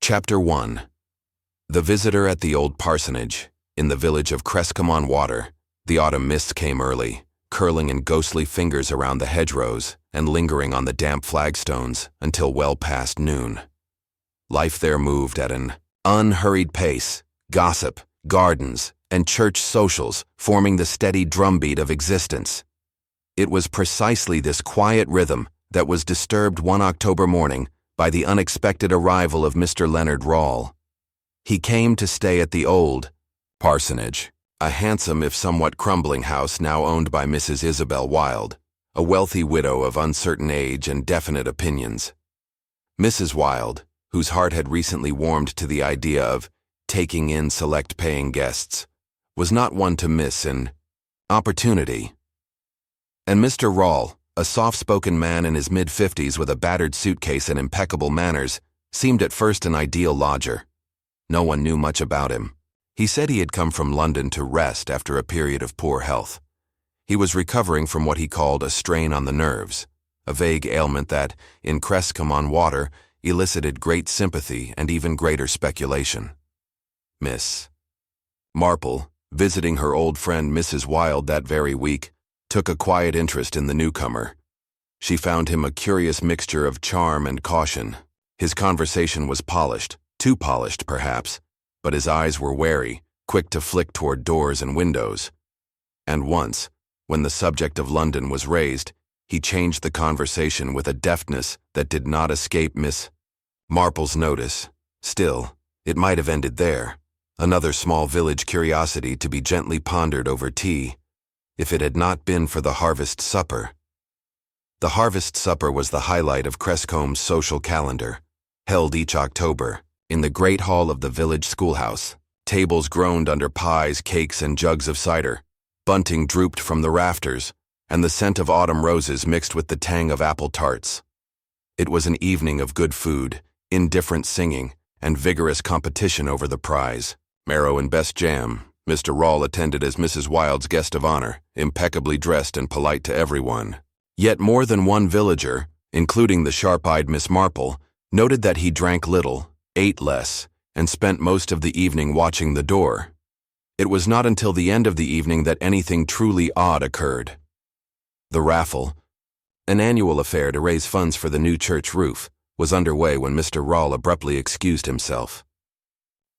Chapter 1. The visitor at the old parsonage. In the village of Crescombe-on-Water, the autumn mists came early, curling in ghostly fingers around the hedgerows and lingering on the damp flagstones until well past noon. Life there moved at an unhurried pace, gossip, gardens, and church socials forming the steady drumbeat of existence. It was precisely this quiet rhythm that was disturbed one October morning by the unexpected arrival of Mr. Leonard Rawle. He came to stay at the old parsonage, a handsome if somewhat crumbling house now owned by Mrs. Isabel Wilde, a wealthy widow of uncertain age and definite opinions. Mrs. Wilde, whose heart had recently warmed to the idea of taking in select paying guests, was not one to miss an opportunity. And Mr. Rawle, a soft-spoken man in his mid-50s with a battered suitcase and impeccable manners, seemed at first an ideal lodger. No one knew much about him. He said he had come from London to rest after a period of poor health. He was recovering from what he called a strain on the nerves, a vague ailment that, in Crescombe-on-Water, elicited great sympathy and even greater speculation. Miss Marple, visiting her old friend Mrs. Wilde that very week, took a quiet interest in the newcomer. She found him a curious mixture of charm and caution. His conversation was polished, too polished perhaps, but his eyes were wary, quick to flick toward doors and windows. And once, when the subject of London was raised, he changed the conversation with a deftness that did not escape Miss Marple's notice. Still, it might have ended there, another small village curiosity to be gently pondered over tea, if it had not been for the harvest supper. The harvest supper was the highlight of Crescombe's social calendar, held each October. In the great hall of the village schoolhouse, tables groaned under pies, cakes, and jugs of cider. Bunting drooped from the rafters, and the scent of autumn roses mixed with the tang of apple tarts. It was an evening of good food, indifferent singing, and vigorous competition over the prize. Marrow and best jam. Mr. Rawle attended as Mrs. Wilde's guest of honor, impeccably dressed and polite to everyone. Yet more than one villager, including the sharp-eyed Miss Marple, noted that he drank little, ate less, and spent most of the evening watching the door. It was not until the end of the evening that anything truly odd occurred. The raffle, an annual affair to raise funds for the new church roof, was underway when Mr. Rawle abruptly excused himself.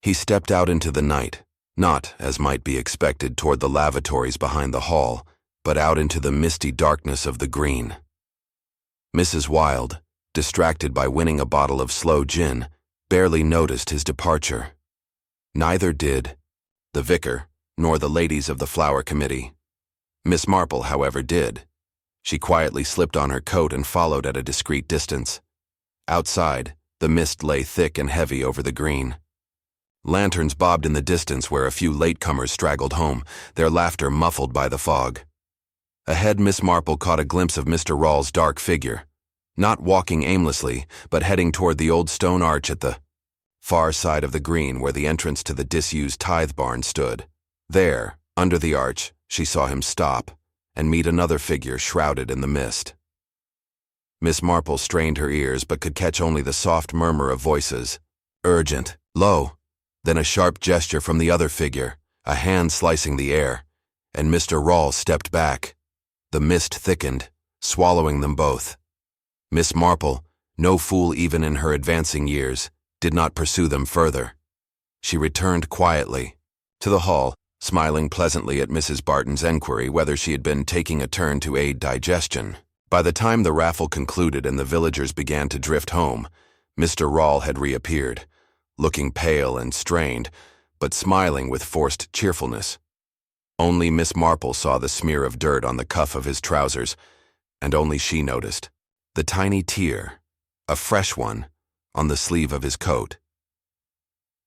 He stepped out into the night, not, as might be expected, toward the lavatories behind the hall, but out into the misty darkness of the green. Mrs. Wilde, distracted by winning a bottle of sloe gin, barely noticed his departure. Neither did the vicar nor the ladies of the flower committee. Miss Marple, however, did. She quietly slipped on her coat and followed at a discreet distance. Outside, the mist lay thick and heavy over the green. Lanterns bobbed in the distance where a few latecomers straggled home, their laughter muffled by the fog. Ahead, Miss Marple caught a glimpse of Mr. Rawle's dark figure, not walking aimlessly, but heading toward the old stone arch at the far side of the green where the entrance to the disused tithe barn stood. There, under the arch, she saw him stop and meet another figure shrouded in the mist. Miss Marple strained her ears but could catch only the soft murmur of voices. Urgent, low, then a sharp gesture from the other figure, a hand slicing the air, and Mr. Rawle stepped back. The mist thickened, swallowing them both. Miss Marple, no fool even in her advancing years, did not pursue them further. She returned quietly to the hall, smiling pleasantly at Mrs. Barton's enquiry whether she had been taking a turn to aid digestion. By the time the raffle concluded and the villagers began to drift home, Mr. Rawle had reappeared, looking pale and strained, but smiling with forced cheerfulness. Only Miss Marple saw the smear of dirt on the cuff of his trousers, and only she noticed the tiny tear, a fresh one, on the sleeve of his coat.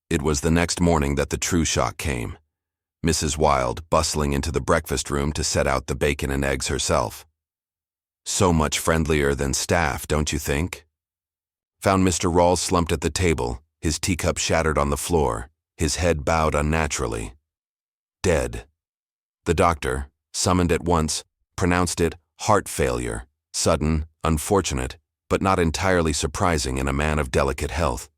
It was the next morning that the true shock came. Mrs. Wilde bustling into the breakfast room to set out the bacon and eggs herself. So much friendlier than staff, don't you think? Found Mr. Rawle slumped at the table, his teacup shattered on the floor, his head bowed unnaturally. Dead. The doctor, summoned at once, pronounced it heart failure, sudden, unfortunate, but not entirely surprising in a man of delicate health.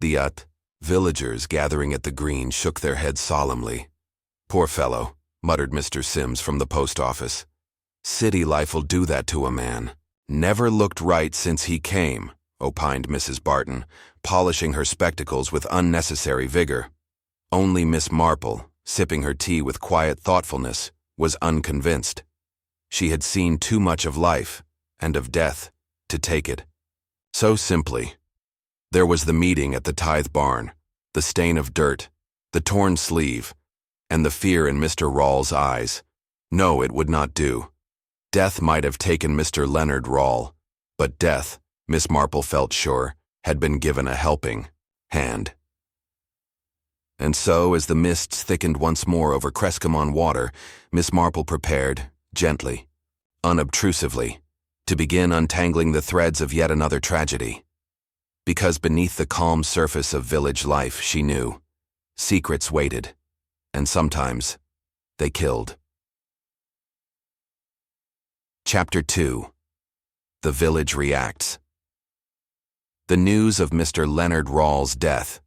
The villagers gathering at the green shook their heads solemnly. "Poor fellow," muttered Mr. Sims from the post office. "City life'll do that to a man. Never looked right since he came," opined Mrs. Barton, polishing her spectacles with unnecessary vigor. Only Miss Marple, sipping her tea with quiet thoughtfulness, was unconvinced. She had seen too much of life, and of death, to take it so simply. There was the meeting at the tithe barn, the stain of dirt, the torn sleeve, and the fear in Mr. Rawle's eyes. No, it would not do. Death might have taken Mr. Leonard Rawle, but death, Miss Marple felt sure, had been given a helping hand. And so, as the mists thickened once more over Crescomon water, Miss Marple prepared, gently, unobtrusively, to begin untangling the threads of yet another tragedy. Because beneath the calm surface of village life, she knew, secrets waited, and sometimes they killed. Chapter 2. The Village Reacts. The news of Mr. Leonard Rawle's death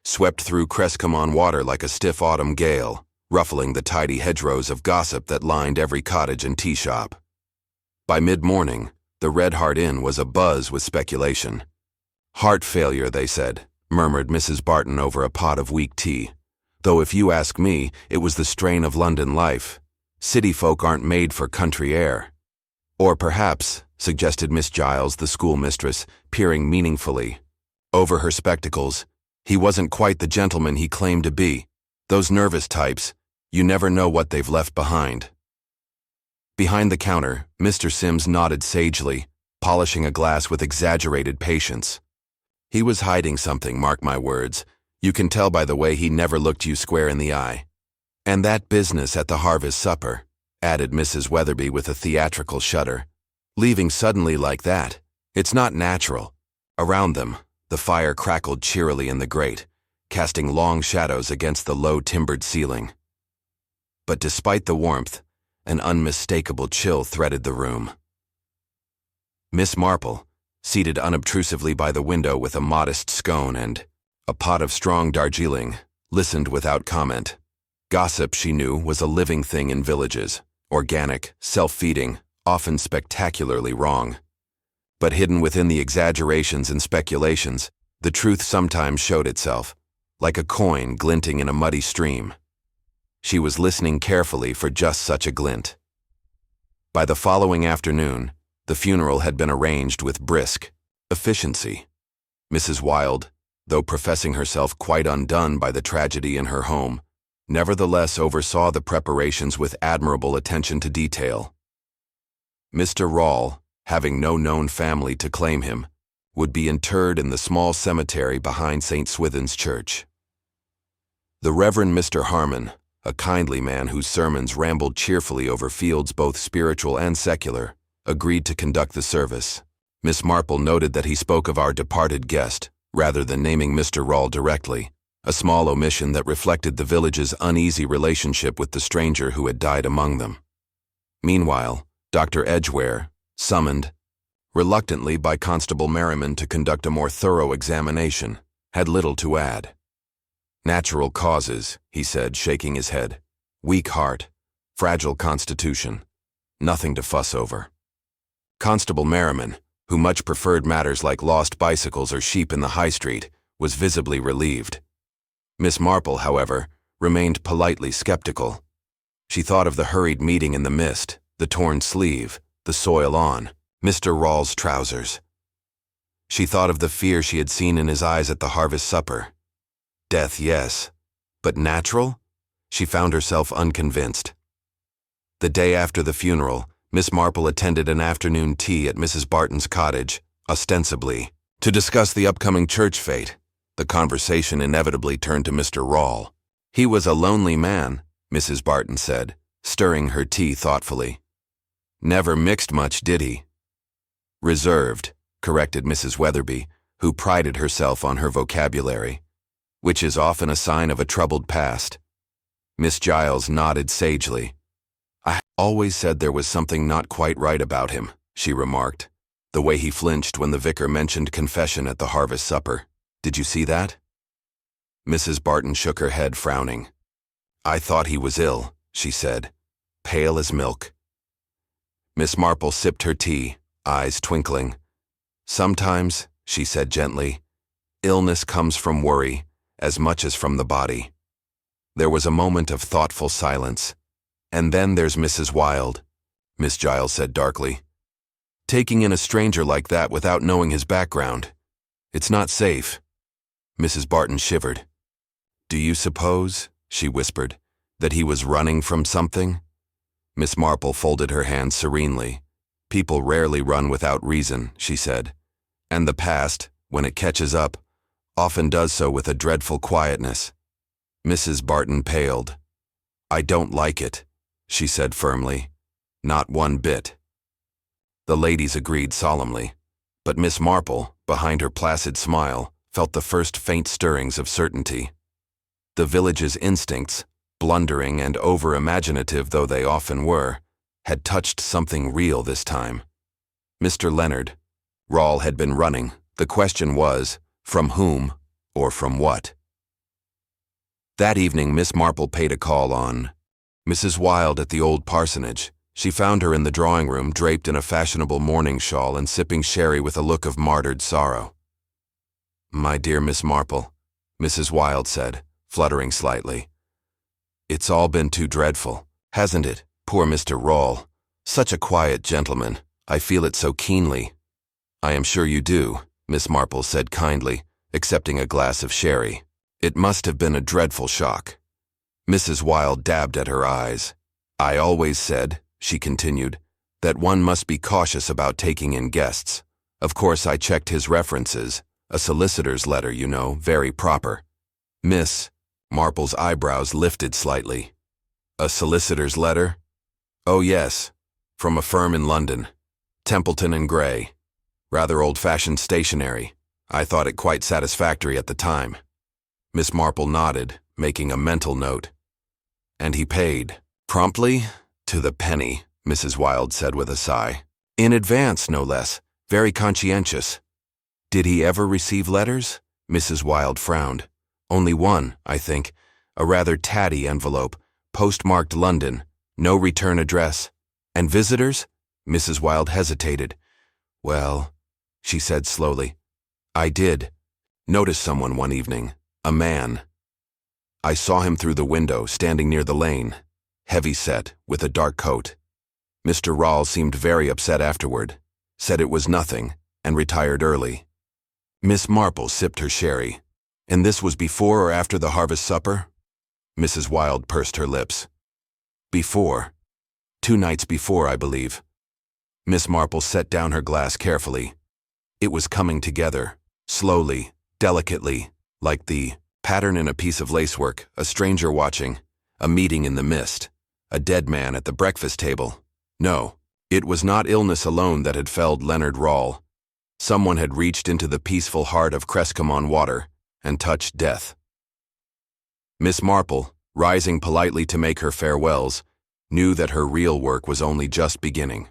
swept through Crescomon water like a stiff autumn gale, ruffling the tidy hedgerows of gossip that lined every cottage and tea shop. By mid-morning, the Red Hart Inn was abuzz with speculation. "Heart failure, they said," murmured Mrs. Barton over a pot of weak tea. "Though if you ask me, it was the strain of London life. City folk aren't made for country air." "Or perhaps," suggested Miss Giles, the schoolmistress, peering meaningfully over her spectacles, "he wasn't quite the gentleman he claimed to be. Those nervous types, you never know what they've left behind." Behind the counter, Mr. Sims nodded sagely, polishing a glass with exaggerated patience. "He was hiding something, mark my words. You can tell by the way he never looked you square in the eye. And that business at the harvest supper," added Mrs. Weatherby with a theatrical shudder. "Leaving suddenly like that. It's not natural." Around them, the fire crackled cheerily in the grate, casting long shadows against the low timbered ceiling. But despite the warmth, an unmistakable chill threaded the room. Miss Marple, seated unobtrusively by the window with a modest scone and a pot of strong Darjeeling, listened without comment. Gossip, she knew, was a living thing in villages, organic, self-feeding, often spectacularly wrong. But hidden within the exaggerations and speculations, the truth sometimes showed itself, like a coin glinting in a muddy stream. She was listening carefully for just such a glint. By the following afternoon, the funeral had been arranged with brisk efficiency. Mrs. Wilde, though professing herself quite undone by the tragedy in her home, nevertheless oversaw the preparations with admirable attention to detail. Mr. Rawle, having no known family to claim him, would be interred in the small cemetery behind St. Swithin's Church. The Reverend Mr. Harmon, a kindly man whose sermons rambled cheerfully over fields both spiritual and secular, agreed to conduct the service. Miss Marple noted that he spoke of our departed guest, rather than naming Mr. Rawle directly, a small omission that reflected the village's uneasy relationship with the stranger who had died among them. Meanwhile, Dr. Edgware, summoned, reluctantly by Constable Merriman to conduct a more thorough examination, had little to add. "Natural causes," he said, shaking his head. "Weak heart, fragile constitution. Nothing to fuss over." Constable Merriman, who much preferred matters like lost bicycles or sheep in the high street, was visibly relieved. Miss Marple, however, remained politely skeptical. She thought of the hurried meeting in the mist, the torn sleeve, the soil on Mr. Rawle's trousers. She thought of the fear she had seen in his eyes at the harvest supper. Death, yes, but natural? She found herself unconvinced. The day after the funeral, Miss Marple attended an afternoon tea at Mrs. Barton's cottage, ostensibly to discuss the upcoming church fete. The conversation inevitably turned to Mr. Rawle. "He was a lonely man," Mrs. Barton said, stirring her tea thoughtfully. "Never mixed much, did he?" "Reserved," corrected Mrs. Weatherby, who prided herself on her vocabulary, which is often a sign of a troubled past. Miss Giles nodded sagely. "I always said there was something not quite right about him," she remarked, the way he flinched when the vicar mentioned confession at the harvest supper. Did you see that?" Mrs. Barton shook her head, frowning. "I thought he was ill," she said, pale as milk. Miss Marple sipped her tea, eyes twinkling. "Sometimes," she said gently, "illness comes from worry as much as from the body." There was a moment of thoughtful silence. "And then there's Mrs. Wilde," Miss Giles said darkly. "Taking in a stranger like that without knowing his background. It's not safe." Mrs. Barton shivered. "Do you suppose," she whispered, "that he was running from something?" Miss Marple folded her hands serenely. "People rarely run without reason," she said. "And the past, when it catches up, often does so with a dreadful quietness." Mrs. Barton paled. "I don't like it," she said firmly. "Not one bit." The ladies agreed solemnly, but Miss Marple, behind her placid smile, felt the first faint stirrings of certainty. The village's instincts, blundering and over-imaginative though they often were, had touched something real this time. Mr. Leonard, Rawle had been running. The question was, from whom or from what? That evening, Miss Marple paid a call on Mrs. Wilde at the old parsonage. She found her in the drawing room, draped in a fashionable mourning shawl and sipping sherry with a look of martyred sorrow. "My dear Miss Marple," Mrs. Wilde said, fluttering slightly. "It's all been too dreadful, hasn't it? Poor Mr. Rawle. Such a quiet gentleman. I feel it so keenly." "I am sure you do," Miss Marple said kindly, accepting a glass of sherry. "It must have been a dreadful shock." Mrs. Wilde dabbed at her eyes. "I always said," she continued, "that one must be cautious about taking in guests. Of course I checked his references. A solicitor's letter, you know, very proper." Miss Marple's eyebrows lifted slightly. "A solicitor's letter?" "Oh yes, from a firm in London. Templeton and Gray. Rather old-fashioned stationery. I thought it quite satisfactory at the time." Miss Marple nodded, making a mental note. "And he paid. Promptly? To the penny," Mrs. Wilde said with a sigh. "In advance, no less. Very conscientious." "Did he ever receive letters?" Mrs. Wilde frowned. "Only one, I think. A rather tatty envelope, postmarked London. No return address. And visitors?" Mrs. Wilde hesitated. "Well," she said slowly, "I did notice someone one evening. A man. I saw him through the window, standing near the lane. Heavy-set, with a dark coat. Mr. Rawle seemed very upset afterward. Said it was nothing, and retired early." Miss Marple sipped her sherry. "And this was before or after the harvest supper?" Mrs. Wilde pursed her lips. "Before. 2 nights before, I believe." Miss Marple set down her glass carefully. "It was coming together, slowly, delicately, like the pattern in a piece of lacework, a stranger watching, a meeting in the mist, a dead man at the breakfast table. No, it was not illness alone that had felled Leonard Rawle. Someone had reached into the peaceful heart of Crescomon-water and touched death." Miss Marple, rising politely to make her farewells, knew that her real work was only just beginning.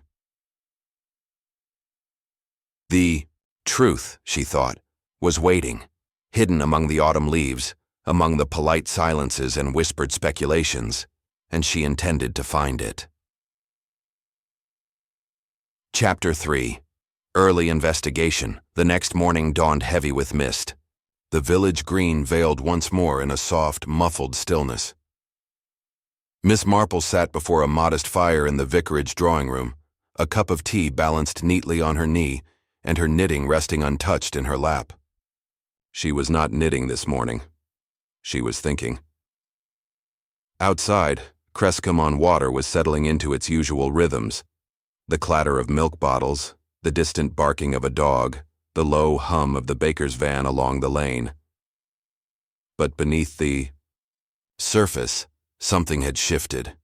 The truth, she thought, was waiting, hidden among the autumn leaves, among the polite silences and whispered speculations, and she intended to find it. Chapter 3. Early investigation. The next morning dawned heavy with mist. The village green veiled once more in a soft, muffled stillness. Miss Marple sat before a modest fire in the vicarage drawing room, a cup of tea balanced neatly on her knee, and her knitting resting untouched in her lap. She was not knitting this morning. She was thinking. Outside, Crescomon-water was settling into its usual rhythms. The clatter of milk bottles, the distant barking of a dog, the low hum of the baker's van along the lane. But beneath the surface, something had shifted.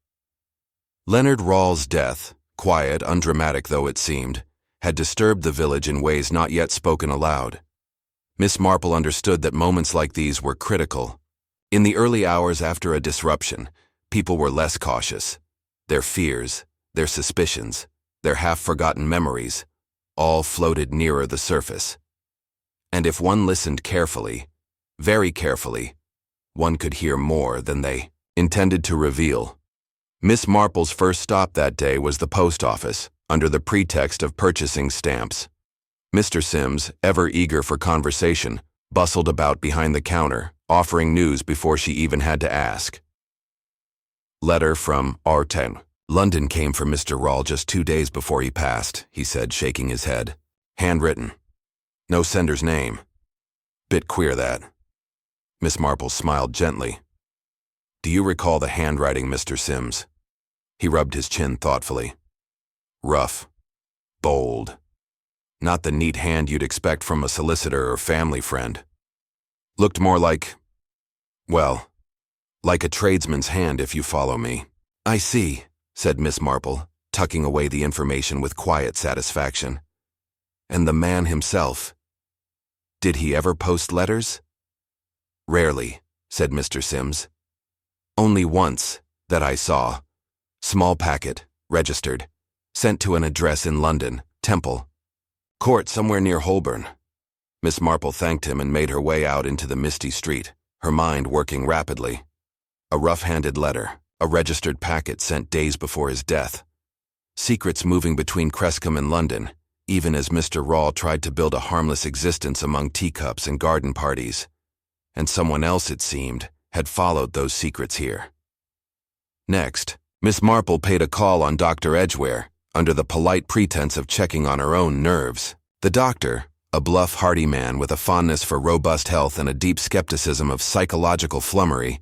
Leonard Rawle's death, quiet, undramatic though it seemed, had disturbed the village in ways not yet spoken aloud. Miss Marple understood that moments like these were critical. In the early hours after a disruption, people were less cautious. Their fears, their suspicions, their half-forgotten memories, all floated nearer the surface. And if one listened carefully, very carefully, one could hear more than they intended to reveal. Miss Marple's first stop that day was the post office, under the pretext of purchasing stamps. Mr. Sims, ever eager for conversation, bustled about behind the counter, offering news before she even had to ask. Letter from R10. London came for Mr. Rawle just 2 days before he passed, he said, shaking his head. Handwritten. No sender's name. Bit queer, that. Miss Marple smiled gently. Do you recall the handwriting, Mr. Sims? He rubbed his chin thoughtfully. Rough. Bold. Not the neat hand you'd expect from a solicitor or family friend. Looked more like, well, like a tradesman's hand, if you follow me. I see, said Miss Marple, tucking away the information with quiet satisfaction. And the man himself. Did he ever post letters? Rarely, said Mr. Sims. Only once, that I saw. Small packet, registered, sent to an address in London, Temple Court, somewhere near Holborn. Miss Marple thanked him and made her way out into the misty street, her mind working rapidly. A rough-handed letter, a registered packet sent days before his death. Secrets moving between Crescombe and London, even as Mr. Rawle tried to build a harmless existence among teacups and garden parties. And someone else, it seemed, had followed those secrets here. Next, Miss Marple paid a call on Dr. Edgware, under the polite pretense of checking on her own nerves. The doctor, a bluff, hearty man with a fondness for robust health and a deep skepticism of psychological flummery,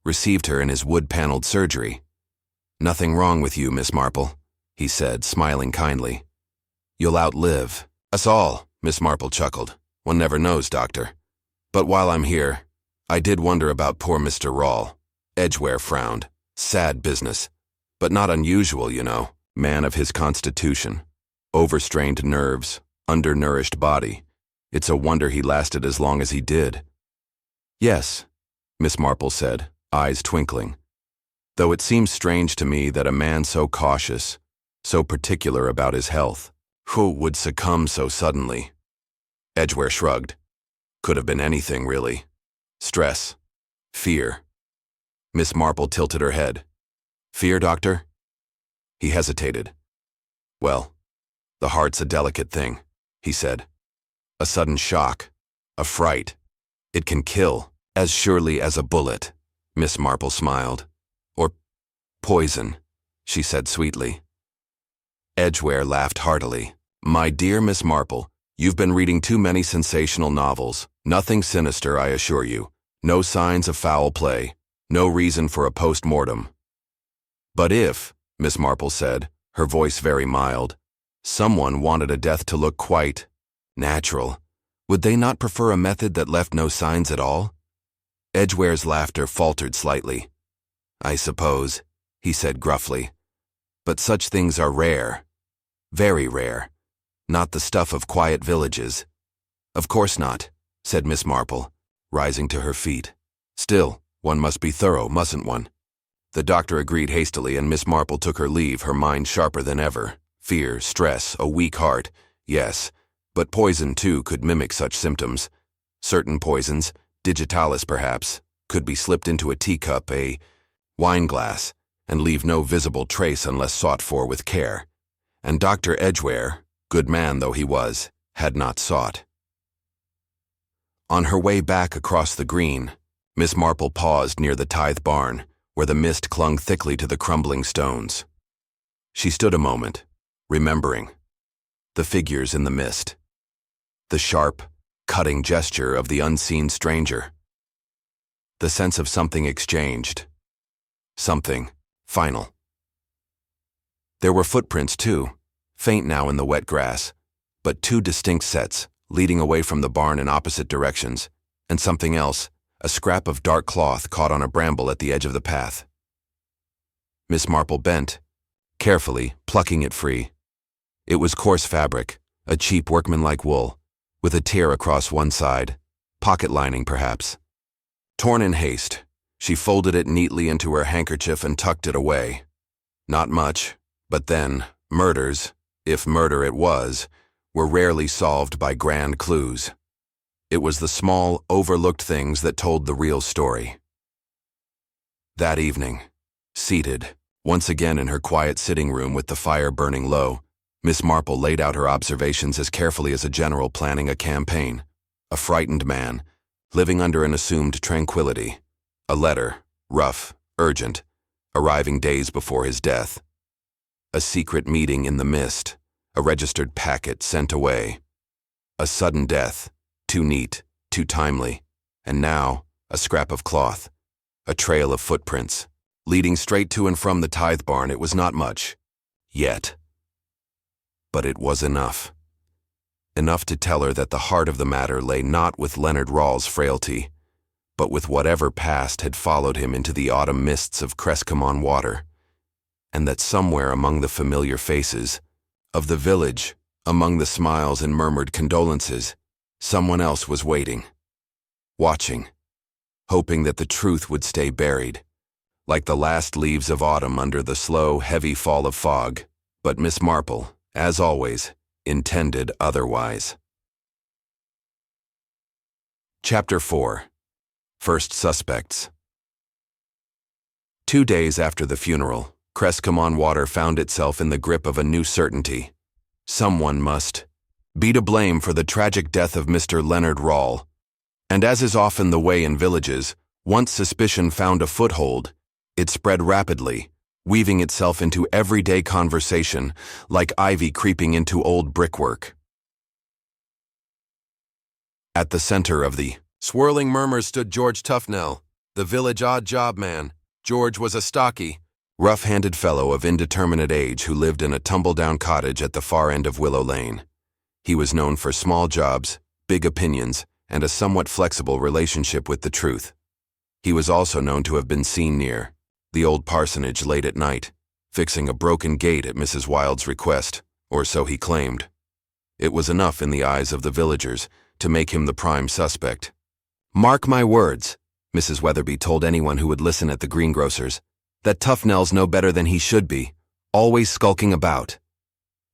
received her in his wood-paneled surgery. Nothing wrong with you, Miss Marple, he said, smiling kindly. You'll outlive us all, Miss Marple chuckled. One never knows, doctor. But while I'm here, I did wonder about poor Mr. Rawle. Edgware frowned. Sad business. But not unusual, you know. Man of his constitution. Overstrained nerves, undernourished body. It's a wonder he lasted as long as he did. Yes, Miss Marple said, eyes twinkling. Though it seems strange to me that a man so cautious, so particular about his health, who would succumb so suddenly? Edgware shrugged. Could have been anything, really. Stress. Fear. Miss Marple tilted her head. Fear, doctor? He hesitated. Well, the heart's a delicate thing, he said. A sudden shock. A fright. It can kill, as surely as a bullet. Miss Marple smiled. Or poison, she said sweetly. Edgware laughed heartily. My dear Miss Marple, you've been reading too many sensational novels. Nothing sinister, I assure you. No signs of foul play. No reason for a post-mortem. But if, Miss Marple said, her voice very mild, someone wanted a death to look quite natural, would they not prefer a method that left no signs at all? Edgware's laughter faltered slightly. I suppose, he said gruffly. But such things are rare. Very rare. Not the stuff of quiet villages. Of course not, said Miss Marple, rising to her feet. Still, one must be thorough, mustn't one? The doctor agreed hastily, and Miss Marple took her leave, her mind sharper than ever. Fear, stress, a weak heart, yes, but poison, too, could mimic such symptoms. Certain poisons, digitalis perhaps, could be slipped into a teacup, a wine-glass, and leave no visible trace unless sought for with care. And Dr. Edgware, good man though he was, had not sought. On her way back across the green, Miss Marple paused near the tithe barn, where the mist clung thickly to the crumbling stones. She stood a moment, remembering. The figures in the mist. The sharp, cutting gesture of the unseen stranger. The sense of something exchanged. Something final. There were footprints, too, faint now in the wet grass, but two distinct sets, leading away from the barn in opposite directions, and something else, a scrap of dark cloth caught on a bramble at the edge of the path. Miss Marple bent, carefully, plucking it free. It was coarse fabric, a cheap workmanlike wool, with a tear across one side, pocket lining perhaps. Torn in haste, she folded it neatly into her handkerchief and tucked it away. Not much, but then, murders, if murder it was, were rarely solved by grand clues. It was the small, overlooked things that told the real story. That evening, seated, once again in her quiet sitting room with the fire burning low, Miss Marple laid out her observations as carefully as a general planning a campaign. A frightened man, living under an assumed tranquility. A letter, rough, urgent, arriving days before his death. A secret meeting in the mist, a registered packet sent away. A sudden death, too neat, too timely, and now a scrap of cloth, a trail of footprints, leading straight to and from the tithe barn. It was not much, yet. But it was enough. Enough to tell her that the heart of the matter lay not with Leonard Rawle's frailty, but with whatever past had followed him into the autumn mists of Crescomon water, and that somewhere among the familiar faces of the village, among the smiles and murmured condolences, someone else was waiting, watching, hoping that the truth would stay buried, like the last leaves of autumn under the slow, heavy fall of fog. But Miss Marple, as always, intended otherwise. Chapter 4. First Suspects. 2 days after the funeral, Crescomon water found itself in the grip of a new certainty. Someone must be to blame for the tragic death of Mr. Leonard Rawle. And as is often the way in villages, once suspicion found a foothold, it spread rapidly, weaving itself into everyday conversation like ivy creeping into old brickwork. At the center of the swirling murmurs stood George Tufnell, the village odd-job man. George was a stocky, rough-handed fellow of indeterminate age who lived in a tumble-down cottage at the far end of Willow Lane. He was known for small jobs, big opinions, and a somewhat flexible relationship with the truth. He was also known to have been seen near the old parsonage late at night, fixing a broken gate at Mrs. Wilde's request, or so he claimed. It was enough in the eyes of the villagers to make him the prime suspect. "Mark my words," Mrs. Weatherby told anyone who would listen at the greengrocer's, "that Tufnell's no better than he should be, always skulking about."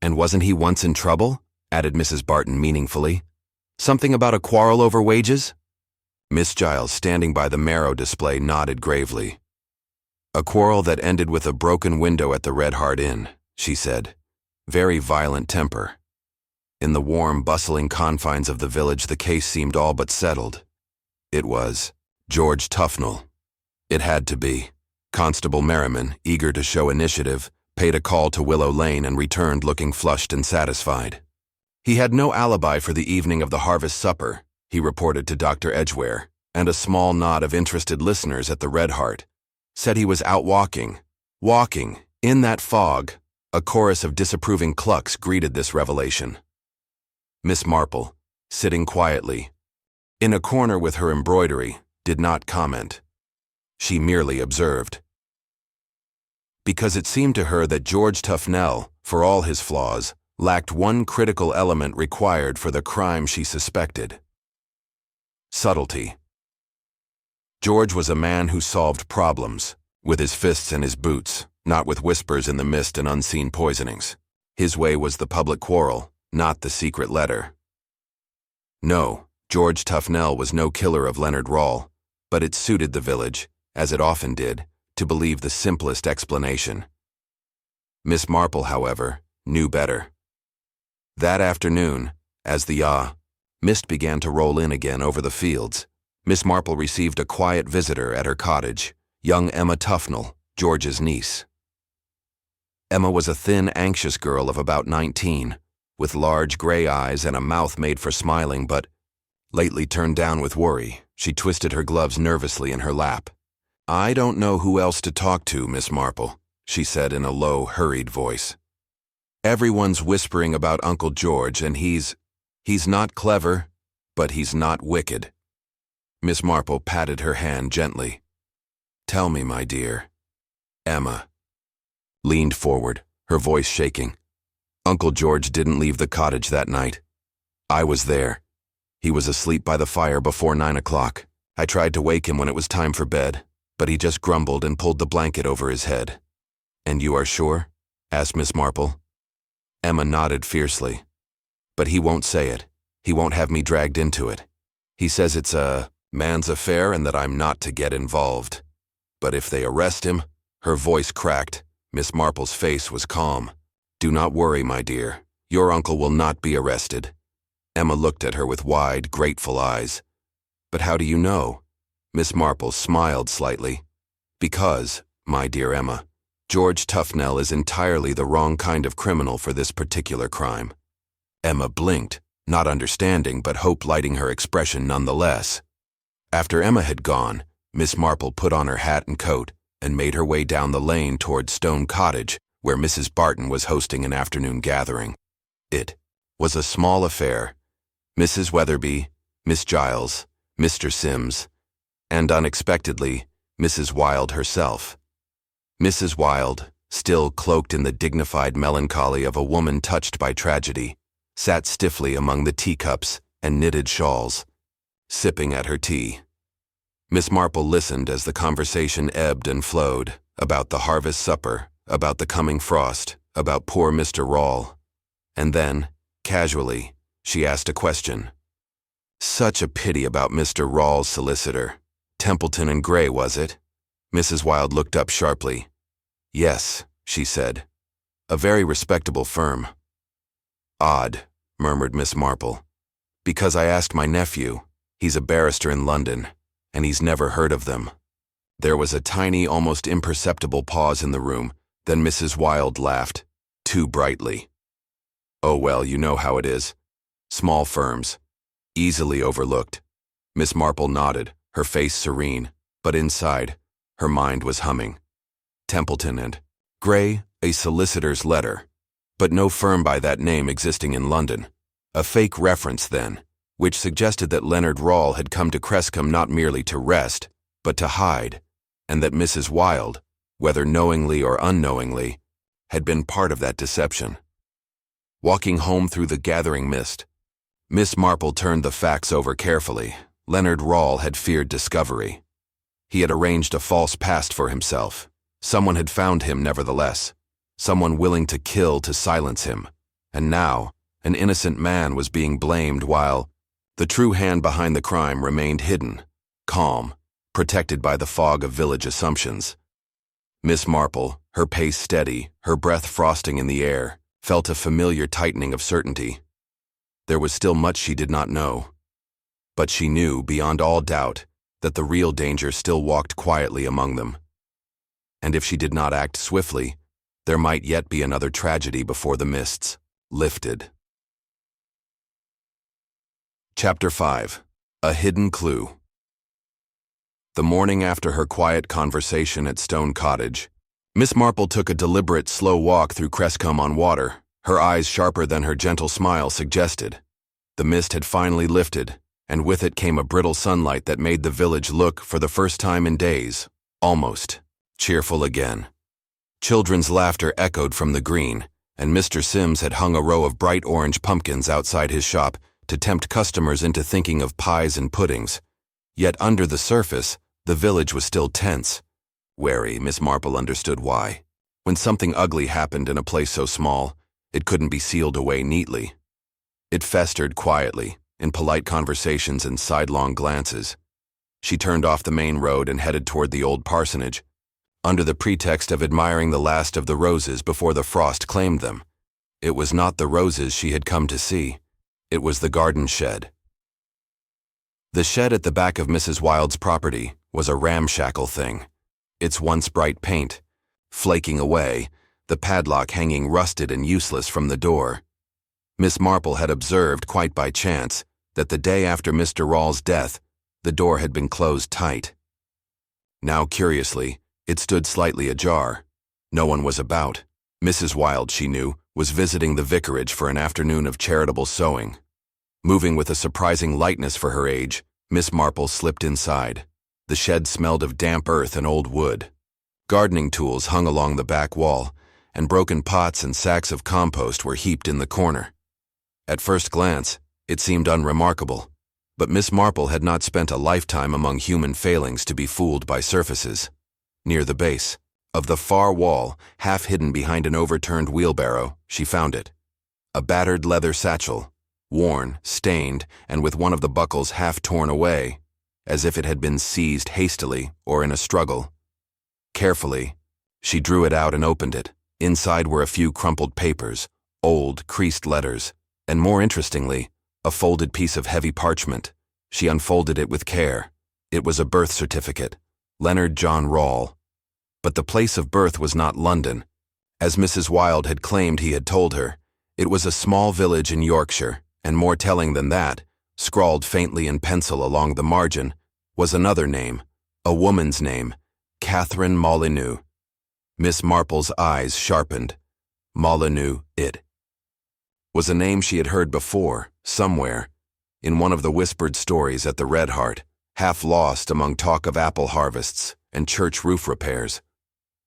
"And wasn't he once in trouble?" added Mrs. Barton meaningfully. "Something about a quarrel over wages?" Miss Giles, standing by the marrow display, nodded gravely. "A quarrel that ended with a broken window at the Red Hart Inn," she said. "Very violent temper." In the warm, bustling confines of the village, the case seemed all but settled. It was George Tufnell. It had to be. Constable Merriman, eager to show initiative, paid a call to Willow Lane and returned looking flushed and satisfied. He had no alibi for the evening of the harvest supper, he reported to Dr. Edgware, and a small knot of interested listeners at the Red Hart said he was out walking, in that fog. A chorus of disapproving clucks greeted this revelation. Miss Marple, sitting quietly in a corner with her embroidery, did not comment. She merely observed. Because it seemed to her that George Tufnell, for all his flaws, lacked one critical element required for the crime she suspected: subtlety. George was a man who solved problems, with his fists and his boots, not with whispers in the mist and unseen poisonings. His way was the public quarrel, not the secret letter. No, George Tufnell was no killer of Leonard Rawle, but it suited the village, as it often did, to believe the simplest explanation. Miss Marple, however, knew better. That afternoon, as the mist began to roll in again over the fields, Miss Marple received a quiet visitor at her cottage, young Emma Tufnell, George's niece. Emma was a thin, anxious girl of about 19, with large gray eyes and a mouth made for smiling but lately turned down with worry. She twisted her gloves nervously in her lap. "I don't know who else to talk to, Miss Marple," she said in a low, hurried voice. "Everyone's whispering about Uncle George, and he's not clever, but he's not wicked." Miss Marple patted her hand gently. "Tell me, my dear." Emma leaned forward, her voice shaking. "Uncle George didn't leave the cottage that night. I was there. He was asleep by the fire before 9 o'clock. I tried to wake him when it was time for bed, but he just grumbled and pulled the blanket over his head." "And you are sure?" asked Miss Marple. Emma nodded fiercely. "But he won't say it. He won't have me dragged into it. He says it's a man's affair and that I'm not to get involved. But if they arrest him, her voice cracked. Miss Marple's face was calm. Do not worry, my dear. Your uncle will not be arrested. Emma looked at her with wide, grateful eyes. But how do you know? Miss Marple smiled slightly. Because, my dear Emma, George Tufnell is entirely the wrong kind of criminal for this particular crime. Emma blinked, not understanding but hope lighting her expression nonetheless. After Emma had gone, Miss Marple put on her hat and coat and made her way down the lane toward Stone Cottage, where Mrs. Barton was hosting an afternoon gathering. It was a small affair. Mrs. Weatherby, Miss Giles, Mr. Sims, and unexpectedly, Mrs. Wilde herself. Mrs. Wilde, still cloaked in the dignified melancholy of a woman touched by tragedy, sat stiffly among the teacups and knitted shawls, sipping at her tea. Miss Marple listened as the conversation ebbed and flowed, about the harvest supper, about the coming frost, about poor Mr. Rawle. And then, casually, she asked a question. Such a pity about Mr. Rawle's solicitor. Templeton and Gray, was it? Mrs. Wilde looked up sharply. Yes, she said. A very respectable firm. Odd, murmured Miss Marple. Because I asked my nephew. He's a barrister in London, and he's never heard of them. There was a tiny, almost imperceptible pause in the room, then Mrs. Wilde laughed, too brightly. Oh well, you know how it is. Small firms. Easily overlooked. Miss Marple nodded, her face serene, but inside, her mind was humming. Templeton and Gray, a solicitor's letter, but no firm by that name existing in London. A fake reference, then, which suggested that Leonard Rawle had come to Crescombe not merely to rest, but to hide, and that Mrs. Wilde, whether knowingly or unknowingly, had been part of that deception. Walking home through the gathering mist, Miss Marple turned the facts over carefully. Leonard Rawle had feared discovery. He had arranged a false past for himself. Someone had found him nevertheless. Someone willing to kill to silence him. And now, an innocent man was being blamed while the true hand behind the crime remained hidden, calm, protected by the fog of village assumptions. Miss Marple, her pace steady, her breath frosting in the air, felt a familiar tightening of certainty. There was still much she did not know. But she knew, beyond all doubt, that the real danger still walked quietly among them. And if she did not act swiftly, there might yet be another tragedy before the mists lifted. Chapter 5. A Hidden Clue. The morning after her quiet conversation at Stone Cottage, Miss Marple took a deliberate, slow walk through Crescombe-on-Water, her eyes sharper than her gentle smile suggested. The mist had finally lifted, and with it came a brittle sunlight that made the village look, for the first time in days, almost cheerful again. Children's laughter echoed from the green, and Mr. Sims had hung a row of bright orange pumpkins outside his shop to tempt customers into thinking of pies and puddings. Yet under the surface, the village was still tense. Wary, Miss Marple understood why. When something ugly happened in a place so small, it couldn't be sealed away neatly. It festered quietly, in polite conversations and sidelong glances. She turned off the main road and headed toward the old parsonage, under the pretext of admiring the last of the roses before the frost claimed them. It was not the roses she had come to see. It was the garden shed. The shed at the back of Mrs. Wilde's property was a ramshackle thing, its once bright paint flaking away, the padlock hanging rusted and useless from the door. Miss Marple had observed, quite by chance, that the day after Mr. Rawle's death, the door had been closed tight. Now, curiously, it stood slightly ajar. No one was about. Mrs. Wilde, she knew, was visiting the vicarage for an afternoon of charitable sewing. Moving with a surprising lightness for her age, Miss Marple slipped inside. The shed smelled of damp earth and old wood. Gardening tools hung along the back wall, and broken pots and sacks of compost were heaped in the corner. At first glance, it seemed unremarkable, but Miss Marple had not spent a lifetime among human failings to be fooled by surfaces. Near the base of the far wall, half hidden behind an overturned wheelbarrow, she found it. A battered leather satchel, worn, stained, and with one of the buckles half torn away, as if it had been seized hastily or in a struggle. Carefully, she drew it out and opened it. Inside were a few crumpled papers, old, creased letters, and more interestingly, a folded piece of heavy parchment. She unfolded it with care. It was a birth certificate, Leonard John Rawle. But the place of birth was not London. As Mrs. Wilde had claimed he had told her, it was a small village in Yorkshire, and more telling than that, scrawled faintly in pencil along the margin, was another name, a woman's name, Catherine Molyneux. Miss Marple's eyes sharpened. Molyneux, it was a name she had heard before, somewhere, in one of the whispered stories at the Red Hart, half lost among talk of apple harvests and church roof repairs.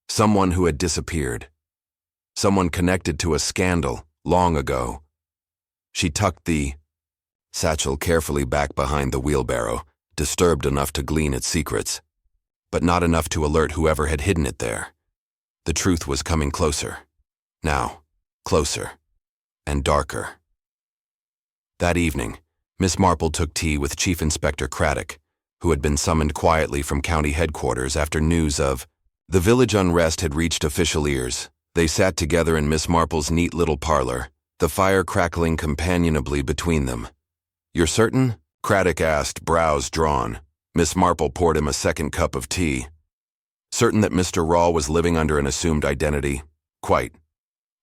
Someone who had disappeared. Someone connected to a scandal long ago. She tucked the satchel carefully back behind the wheelbarrow, disturbed enough to glean its secrets, but not enough to alert whoever had hidden it there. The truth was coming closer. Now, closer. And darker. That evening, Miss Marple took tea with Chief Inspector Craddock, who had been summoned quietly from county headquarters after news of the village unrest had reached official ears. They sat together in Miss Marple's neat little parlor, the fire crackling companionably between them. "You're certain?" Craddock asked, brows drawn. Miss Marple poured him a second cup of tea. "Certain that Mr. Rawle was living under an assumed identity?" "Quite."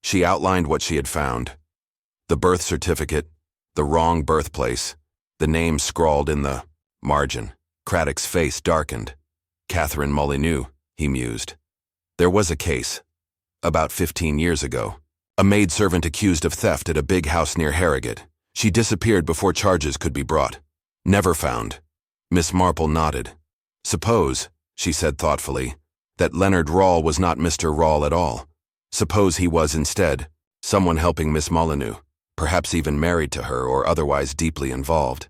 She outlined what she had found. The birth certificate, the wrong birthplace, the name scrawled in the margin. Craddock's face darkened. "Catherine Molyneux," he mused. "There was a case, about 15 years ago. A maidservant accused of theft at a big house near Harrogate. She disappeared before charges could be brought. Never found." Miss Marple nodded. "Suppose," she said thoughtfully, "that Leonard Rawle was not Mr. Rawle at all. Suppose he was instead someone helping Miss Molyneux, perhaps even married to her or otherwise deeply involved.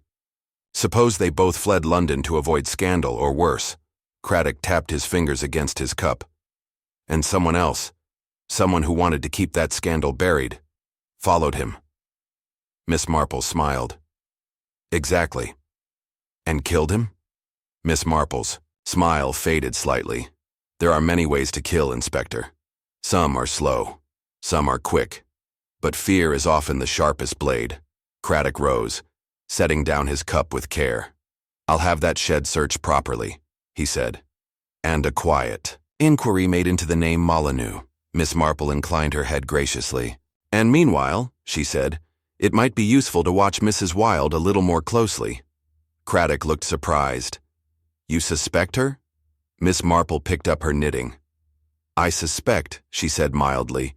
Suppose they both fled London to avoid scandal or worse." Craddock tapped his fingers against his cup. "And someone else, someone who wanted to keep that scandal buried, followed him." Miss Marple smiled. "Exactly." "And killed him?" Miss Marple's smile faded slightly. "There are many ways to kill, Inspector. Some are slow, some are quick. But fear is often the sharpest blade." Craddock rose, setting down his cup with care. "I'll have that shed searched properly," he said. "And a quiet inquiry made into the name Molyneux." Miss Marple inclined her head graciously. "And meanwhile," she said, "it might be useful to watch Mrs. Wilde a little more closely." Craddock looked surprised. "You suspect her?" Miss Marple picked up her knitting. "I suspect," she said mildly,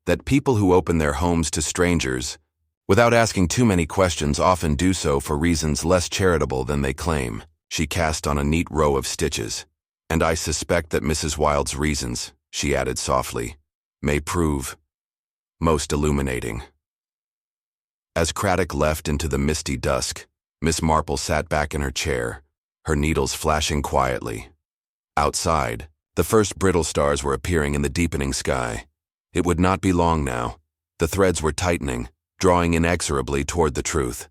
"that people who open their homes to strangers, without asking too many questions, often do so for reasons less charitable than they claim." She cast on a neat row of stitches. "And I suspect that Mrs. Wilde's reasons," she added softly, "may prove most illuminating." As Craddock left into the misty dusk, Miss Marple sat back in her chair, her needles flashing quietly. Outside, the first brittle stars were appearing in the deepening sky. It would not be long now. The threads were tightening, drawing inexorably toward the truth.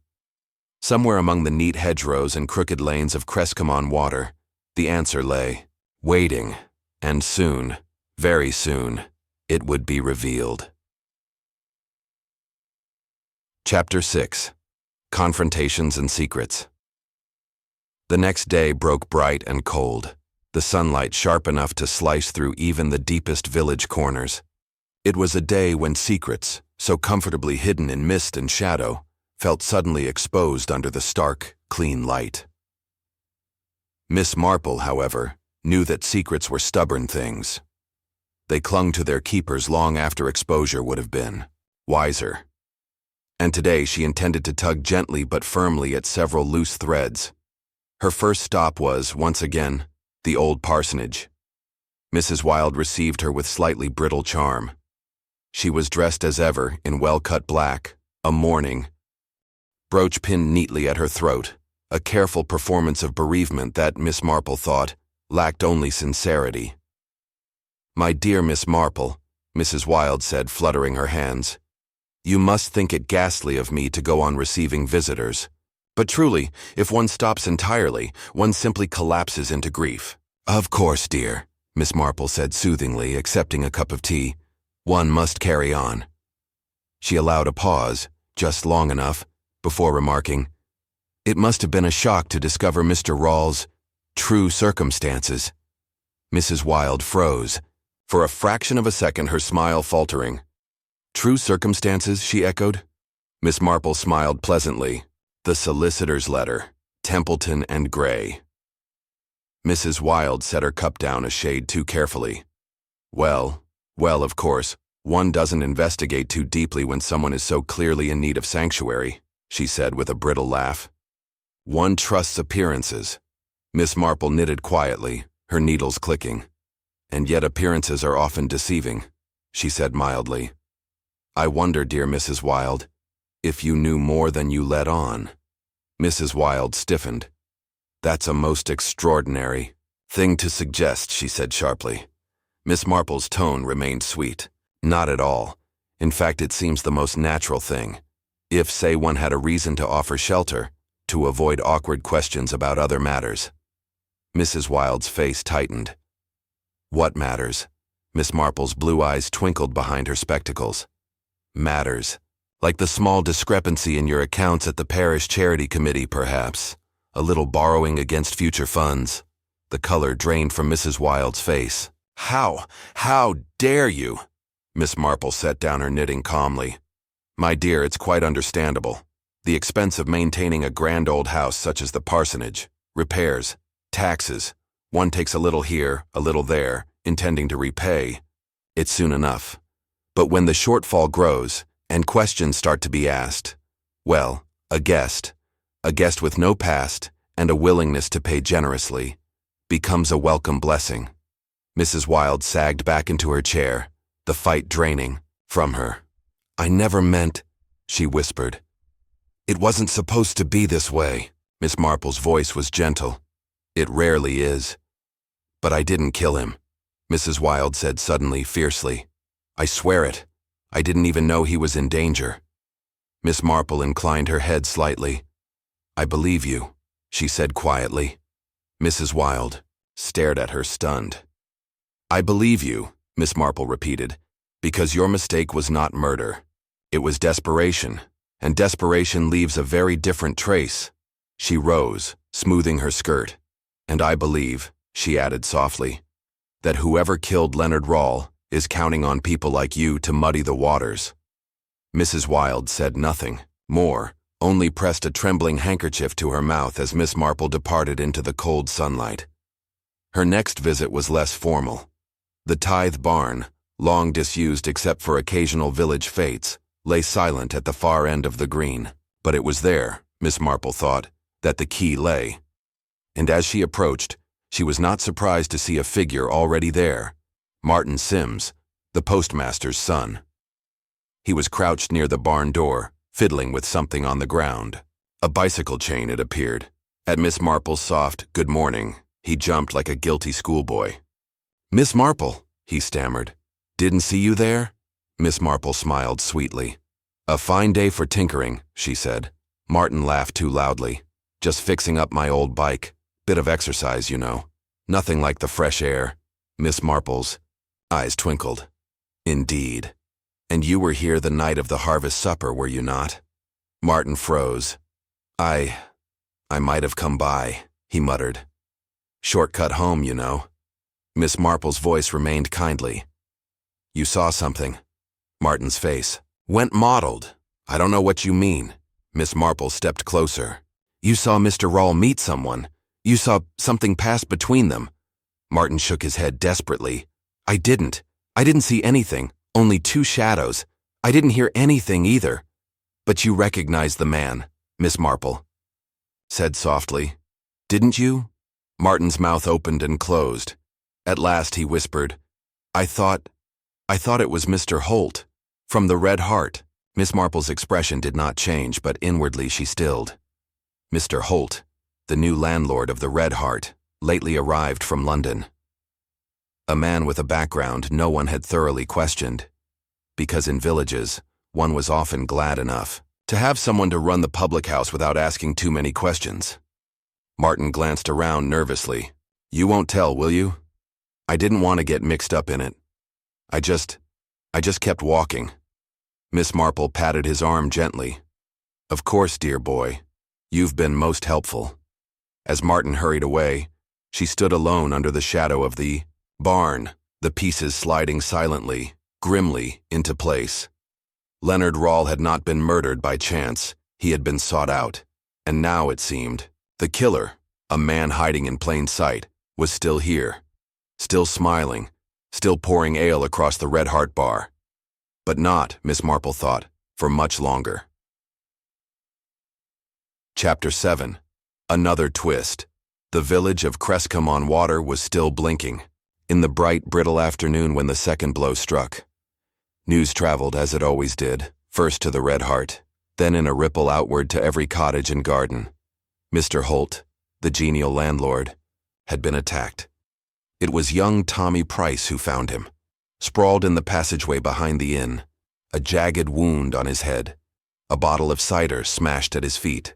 Somewhere among the neat hedgerows and crooked lanes of Crescomon water, the answer lay, waiting, and soon, very soon, it would be revealed. Chapter 6. Confrontations and Secrets. The next day broke bright and cold, the sunlight sharp enough to slice through even the deepest village corners. It was a day when secrets, so comfortably hidden in mist and shadow, felt suddenly exposed under the stark, clean light. Miss Marple, however, knew that secrets were stubborn things. They clung to their keepers long after exposure would have been wiser. And today she intended to tug gently but firmly at several loose threads. Her first stop was, once again, the old parsonage. Mrs. Wilde received her with slightly brittle charm. She was dressed as ever in well-cut black, a mourning brooch pinned neatly at her throat, a careful performance of bereavement that, Miss Marple thought, lacked only sincerity. "My dear Miss Marple," Mrs. Wilde said, fluttering her hands, You must think it ghastly of me to go on receiving visitors. But truly, if one stops entirely, one simply collapses into grief. Of course, dear, Miss Marple said soothingly, accepting a cup of tea. One must carry on. She allowed a pause, just long enough, before remarking, It must have been a shock to discover Mr. Rawls' true circumstances. Mrs. Wilde froze. For a fraction of a second, her smile faltering. True circumstances, she echoed. Miss Marple smiled pleasantly. The solicitor's letter, Templeton and Gray. Mrs. Wilde set her cup down a shade too carefully. Well, of course, one doesn't investigate too deeply when someone is so clearly in need of sanctuary, she said with a brittle laugh. One trusts appearances. Miss Marple knitted quietly, her needles clicking. And yet appearances are often deceiving, she said mildly. I wonder, dear Mrs. Wilde, if you knew more than you let on. Mrs. Wilde stiffened. That's a most extraordinary thing to suggest, she said sharply. Miss Marple's tone remained sweet. Not at all. In fact, it seems the most natural thing. If, say, one had a reason to offer shelter, to avoid awkward questions about other matters. Mrs. Wilde's face tightened. What matters? Miss Marple's blue eyes twinkled behind her spectacles. Matters. Like the small discrepancy in your accounts at the parish charity committee, perhaps. A little borrowing against future funds. The color drained from Mrs. Wilde's face. How dare you? Miss Marple set down her knitting calmly. My dear, it's quite understandable. The expense of maintaining a grand old house such as the parsonage, repairs, taxes. One takes a little here, a little there, intending to repay. It's soon enough. But when the shortfall grows, and questions start to be asked, well, a guest with no past and a willingness to pay generously, becomes a welcome blessing. Mrs. Wilde sagged back into her chair, the fight draining from her. I never meant, she whispered. It wasn't supposed to be this way. Miss Marple's voice was gentle. It rarely is. But I didn't kill him, Mrs. Wilde said suddenly, fiercely. I swear it. I didn't even know he was in danger. Miss Marple inclined her head slightly. I believe you, she said quietly. Mrs. Wilde stared at her stunned. I believe you, Miss Marple repeated, because your mistake was not murder. It was desperation, and desperation leaves a very different trace. She rose, smoothing her skirt. And I believe, she added softly, that whoever killed Leonard Rawle is counting on people like you to muddy the waters. Mrs. Wilde said nothing more, only pressed a trembling handkerchief to her mouth as Miss Marple departed into the cold sunlight. Her next visit was less formal. The Tithe barn, long disused except for occasional village fetes, lay silent at the far end of the green. But it was there, Miss Marple thought, that the key lay. And as she approached, she was not surprised to see a figure already there. Martin Sims, the postmaster's son. He was crouched near the barn door, fiddling with something on the ground. A bicycle chain, it appeared. At Miss Marple's soft, good morning, he jumped like a guilty schoolboy. Miss Marple, he stammered. Didn't see you there? Miss Marple smiled sweetly. A fine day for tinkering, she said. Martin laughed too loudly. Just fixing up my old bike. Bit of exercise, you know. Nothing like the fresh air. Miss Marple's eyes twinkled. Indeed. And you were here the night of the harvest supper, were you not? Martin froze. I might have come by, he muttered. Shortcut home, you know. Miss Marple's voice remained kindly. You saw something. Martin's face went mottled. I don't know what you mean. Miss Marple stepped closer. You saw Mr. Rawle meet someone. You saw something pass between them. Martin shook his head desperately. I didn't see anything, only two shadows. I didn't hear anything either. But you recognized the man, Miss Marple said softly. Didn't you? Martin's mouth opened and closed. At last he whispered, I thought it was Mr. Holt, from the Red Hart. Miss Marple's expression did not change, but inwardly she stilled. Mr. Holt, the new landlord of the Red Hart, lately arrived from London. A man with a background no one had thoroughly questioned, because in villages, one was often glad enough to have someone to run the public house without asking too many questions. Martin glanced around nervously. "You won't tell, will you?" "I didn't want to get mixed up in it. I just kept walking." Miss Marple patted his arm gently. "Of course, dear boy. You've been most helpful." As Martin hurried away, she stood alone under the shadow of the barn, the pieces sliding silently, grimly, into place. Leonard Rawle had not been murdered by chance. He had been sought out. And now, it seemed, the killer, a man hiding in plain sight, was still here. Still smiling, still pouring ale across the Red Hart bar. But not, Miss Marple thought, for much longer. Chapter 7. Another twist. The village of Crescombe-on-Water was still blinking, in the bright, brittle afternoon when the second blow struck. News traveled as it always did, first to the Red Hart, then in a ripple outward to every cottage and garden. Mr. Holt, the genial landlord, had been attacked. It was young Tommy Price who found him, sprawled in the passageway behind the inn, a jagged wound on his head, a bottle of cider smashed at his feet.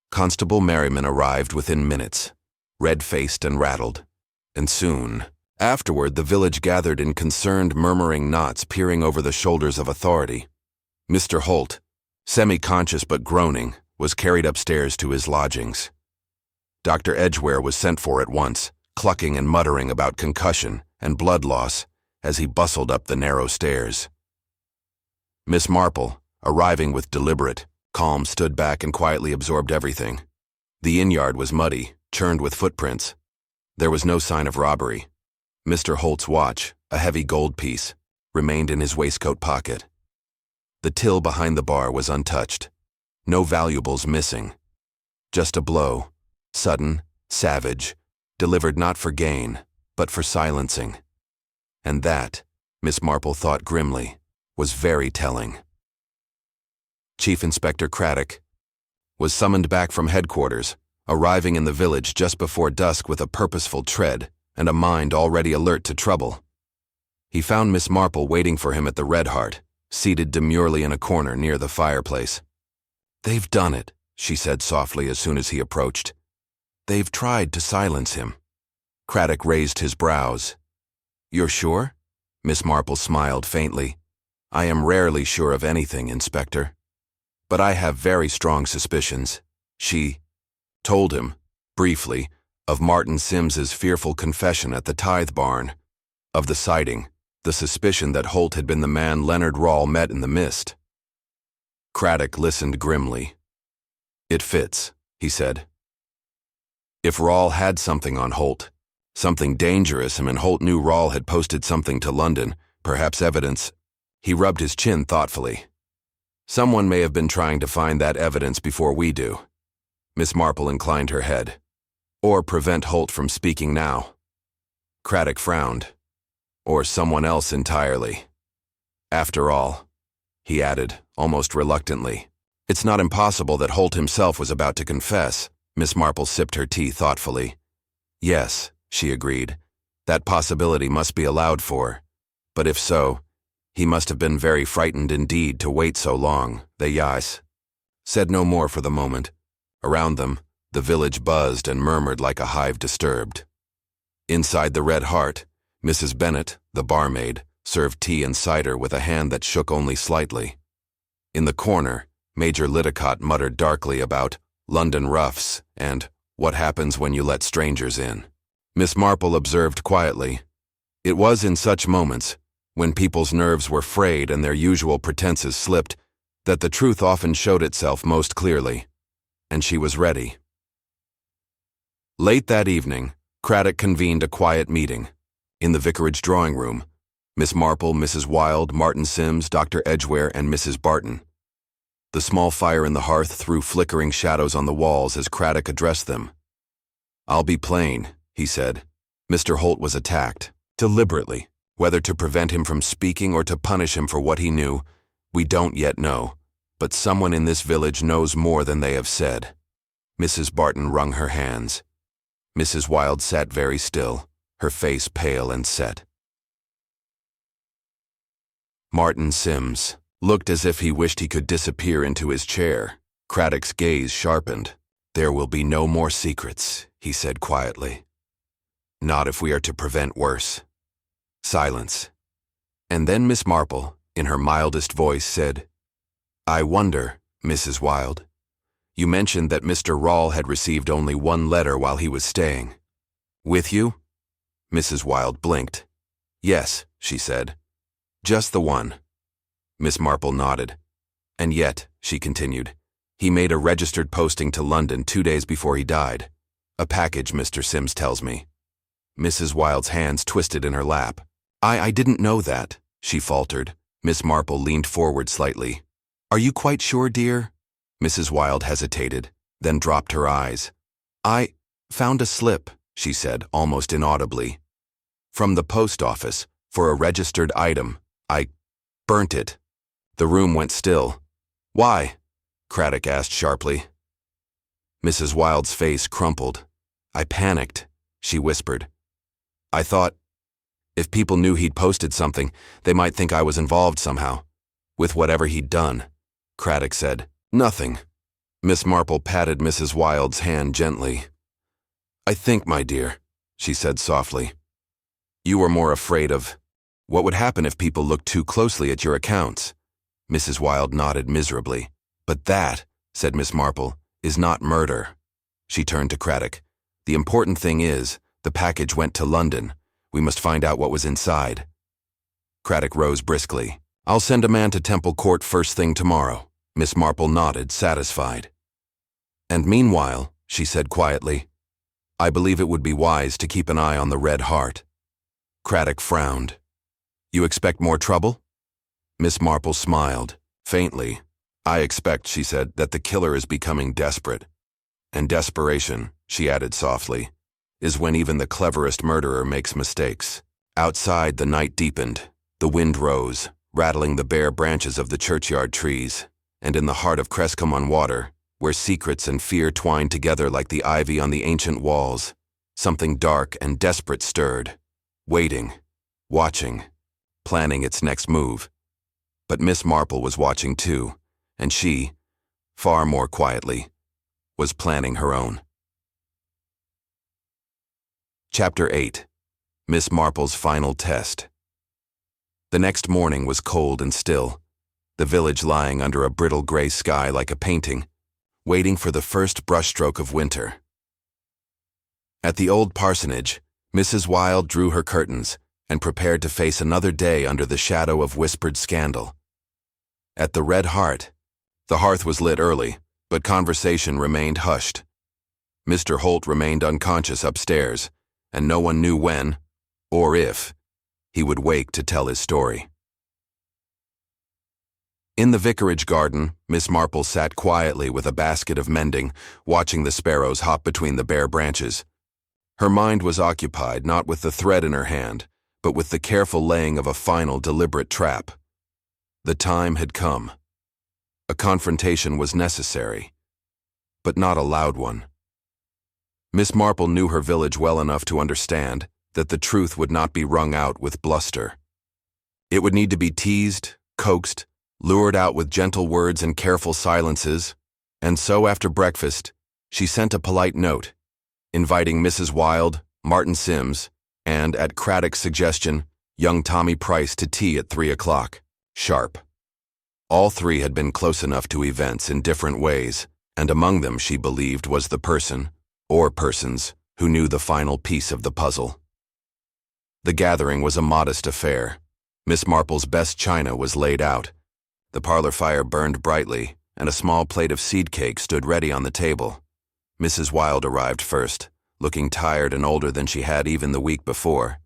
Constable Merriman arrived within minutes, red-faced and rattled, and soon, afterward, the village gathered in concerned, murmuring knots peering over the shoulders of authority. Mr. Holt, semi-conscious but groaning, was carried upstairs to his lodgings. Dr. Edgware was sent for at once, clucking and muttering about concussion and blood loss as he bustled up the narrow stairs. Miss Marple, arriving with deliberate calm, stood back and quietly absorbed everything. The inn-yard was muddy, churned with footprints. There was no sign of robbery. Mr. Holt's watch, a heavy gold piece, remained in his waistcoat pocket. The till behind the bar was untouched. No valuables missing. Just a blow, sudden, savage, delivered not for gain, but for silencing. And that, Miss Marple thought grimly, was very telling. Chief Inspector Craddock was summoned back from headquarters, arriving in the village just before dusk with a purposeful tread and a mind already alert to trouble. He found Miss Marple waiting for him at the Red Hart, seated demurely in a corner near the fireplace. "They've done it," she said softly as soon as he approached. "They've tried to silence him." Craddock raised his brows. "You're sure?" Miss Marple smiled faintly. "I am rarely sure of anything, Inspector. But I have very strong suspicions." She told him, briefly, of Martin Sims's fearful confession at the tithe barn, of the sighting, the suspicion that Holt had been the man Leonard Rawle met in the mist. Craddock listened grimly. "It fits," he said. If Rawle had something on Holt, something dangerous, and Holt knew Rawle had posted something to London, perhaps evidence, he rubbed his chin thoughtfully. "Someone may have been trying to find that evidence before we do." Miss Marple inclined her head. "Or prevent Holt from speaking now." Craddock frowned. "Or someone else entirely. After all," he added, almost reluctantly, "it's not impossible that Holt himself was about to confess." Miss Marple sipped her tea thoughtfully. "Yes," she agreed, "that possibility must be allowed for. But if so, he must have been very frightened indeed to wait so long." They said no more for the moment. Around them, the village buzzed and murmured like a hive disturbed. Inside the Red Hart, Mrs. Bennet, the barmaid, served tea and cider with a hand that shook only slightly. In the corner, Major Lidicott muttered darkly about London roughs and what happens when you let strangers in. Miss Marple observed quietly, "It was in such moments, when people's nerves were frayed and their usual pretenses slipped, that the truth often showed itself most clearly." And she was ready. Late that evening, Craddock convened a quiet meeting. In the vicarage drawing room, Miss Marple, Mrs. Wilde, Martin Sims, Dr. Edgware, and Mrs. Barton. The small fire in the hearth threw flickering shadows on the walls as Craddock addressed them. "I'll be plain," he said. "Mr. Holt was attacked, deliberately. Whether to prevent him from speaking or to punish him for what he knew, we don't yet know. But someone in this village knows more than they have said." Mrs. Barton wrung her hands. Mrs. Wilde sat very still, her face pale and set. Martin Sims, looked as if he wished he could disappear into his chair. Craddock's gaze sharpened. "There will be no more secrets," he said quietly. "Not if we are to prevent worse." Silence. And then Miss Marple, in her mildest voice, said, "I wonder, Mrs. Wilde, you mentioned that Mr. Rawle had received only one letter while he was staying. With you?" Mrs. Wilde blinked. "Yes," she said. "Just the one." Miss Marple nodded. "And yet," she continued, "he made a registered posting to London 2 days before he died. A package, Mr. Sims tells me." Mrs. Wilde's hands twisted in her lap. I didn't know that," she faltered. Miss Marple leaned forward slightly. "Are you quite sure, dear?" Mrs. Wilde hesitated, then dropped her eyes. "I found a slip," she said, almost inaudibly. "From the post office, for a registered item. I burnt it." The room went still. "Why?" Craddock asked sharply. Mrs. Wilde's face crumpled. "I panicked," she whispered. "I thought, if people knew he'd posted something, they might think I was involved somehow. With whatever he'd done." Craddock said, "Nothing." Miss Marple patted Mrs. Wilde's hand gently. "I think, my dear," she said softly, "you were more afraid of what would happen if people looked too closely at your accounts." Mrs. Wilde nodded miserably. "But that," said Miss Marple, "is not murder." She turned to Craddock. "The important thing is, the package went to London. We must find out what was inside." Craddock rose briskly. "I'll send a man to Temple Court first thing tomorrow." Miss Marple nodded, satisfied. "And meanwhile," she said quietly, "I believe it would be wise to keep an eye on the Red Heart." Craddock frowned. "You expect more trouble?" Miss Marple smiled, faintly. "I expect," she said, "that the killer is becoming desperate. And desperation," she added softly, "is when even the cleverest murderer makes mistakes." Outside, the night deepened. The wind rose, rattling the bare branches of the churchyard trees, and in the heart of Crescombe-on-Water, where secrets and fear twined together like the ivy on the ancient walls, something dark and desperate stirred, waiting, watching, planning its next move. But Miss Marple was watching too, and she, far more quietly, was planning her own. Chapter 8. Miss Marple's Final Test. The next morning was cold and still, the village lying under a brittle gray sky like a painting, waiting for the first brushstroke of winter. At the old parsonage, Mrs. Wilde drew her curtains and prepared to face another day under the shadow of whispered scandal. At the Red Heart, the hearth was lit early, but conversation remained hushed. Mr. Holt remained unconscious upstairs, and no one knew when, or if, he would wake to tell his story. In the vicarage garden, Miss Marple sat quietly with a basket of mending, watching the sparrows hop between the bare branches. Her mind was occupied not with the thread in her hand, but with the careful laying of a final, deliberate trap. The time had come. A confrontation was necessary, but not a loud one. Miss Marple knew her village well enough to understand that the truth would not be wrung out with bluster. It would need to be teased, coaxed, lured out with gentle words and careful silences, and so after breakfast, she sent a polite note, inviting Mrs. Wilde, Martin Sims, and, at Craddock's suggestion, young Tommy Price to tea at 3 o'clock, sharp. All three had been close enough to events in different ways, and among them, she believed, was the person, or persons, who knew the final piece of the puzzle. The gathering was a modest affair. Miss Marple's best china was laid out. The parlor fire burned brightly, and a small plate of seed cake stood ready on the table. Mrs. Wilde arrived first, looking tired and older than she had even the week before.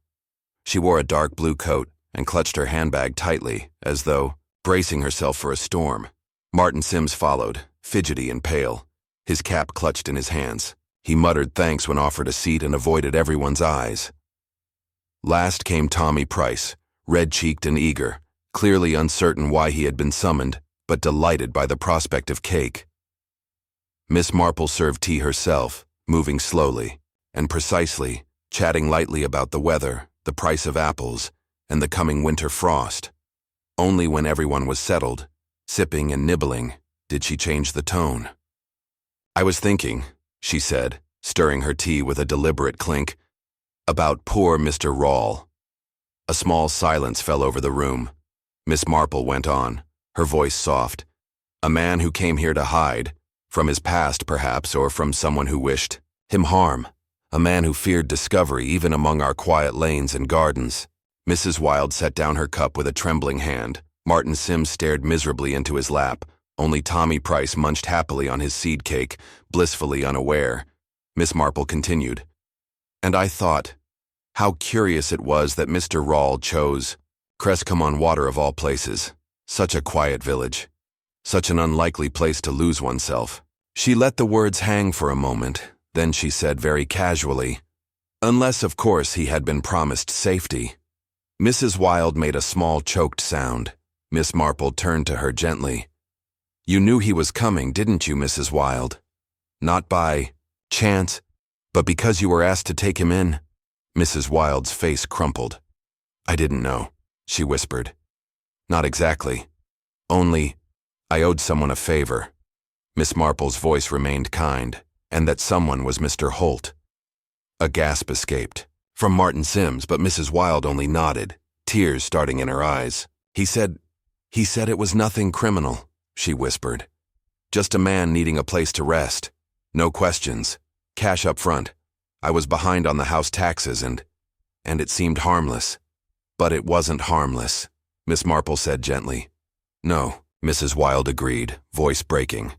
She wore a dark blue coat and clutched her handbag tightly, as though bracing herself for a storm. Martin Sims followed, fidgety and pale, his cap clutched in his hands. He muttered thanks when offered a seat and avoided everyone's eyes. Last came Tommy Price, red-cheeked and eager, clearly uncertain why he had been summoned, but delighted by the prospect of cake. Miss Marple served tea herself, moving slowly and precisely, chatting lightly about the weather, the price of apples, and the coming winter frost. Only when everyone was settled, sipping and nibbling, did she change the tone. "I was thinking," she said, stirring her tea with a deliberate clink, "about poor Mr. Rawle." A small silence fell over the room. Miss Marple went on, her voice soft. "A man who came here to hide, from his past perhaps, or from someone who wished him harm. A man who feared discovery even among our quiet lanes and gardens." Mrs. Wilde set down her cup with a trembling hand. Martin Sims stared miserably into his lap. Only Tommy Price munched happily on his seed cake, blissfully unaware. Miss Marple continued, "And I thought, how curious it was that Mr. Rawle chose Crescombe-on-Water of all places. Such a quiet village. Such an unlikely place to lose oneself." She let the words hang for a moment, then she said very casually, "Unless, of course, he had been promised safety." Mrs. Wilde made a small choked sound. Miss Marple turned to her gently. "You knew he was coming, didn't you, Mrs. Wilde? Not by chance, but because you were asked to take him in?" Mrs. Wilde's face crumpled. "I didn't know," she whispered. "Not exactly. Only, I owed someone a favor." Miss Marple's voice remained kind, and that someone was Mr. Holt. A gasp escaped from Martin Sims, but Mrs. Wilde only nodded, tears starting in her eyes. He said it was nothing criminal," she whispered. "Just a man needing a place to rest. No questions. Cash up front. I was behind on the house taxes and it seemed harmless. But it wasn't harmless," Miss Marple said gently. "No," Mrs. Wilde agreed, voice breaking.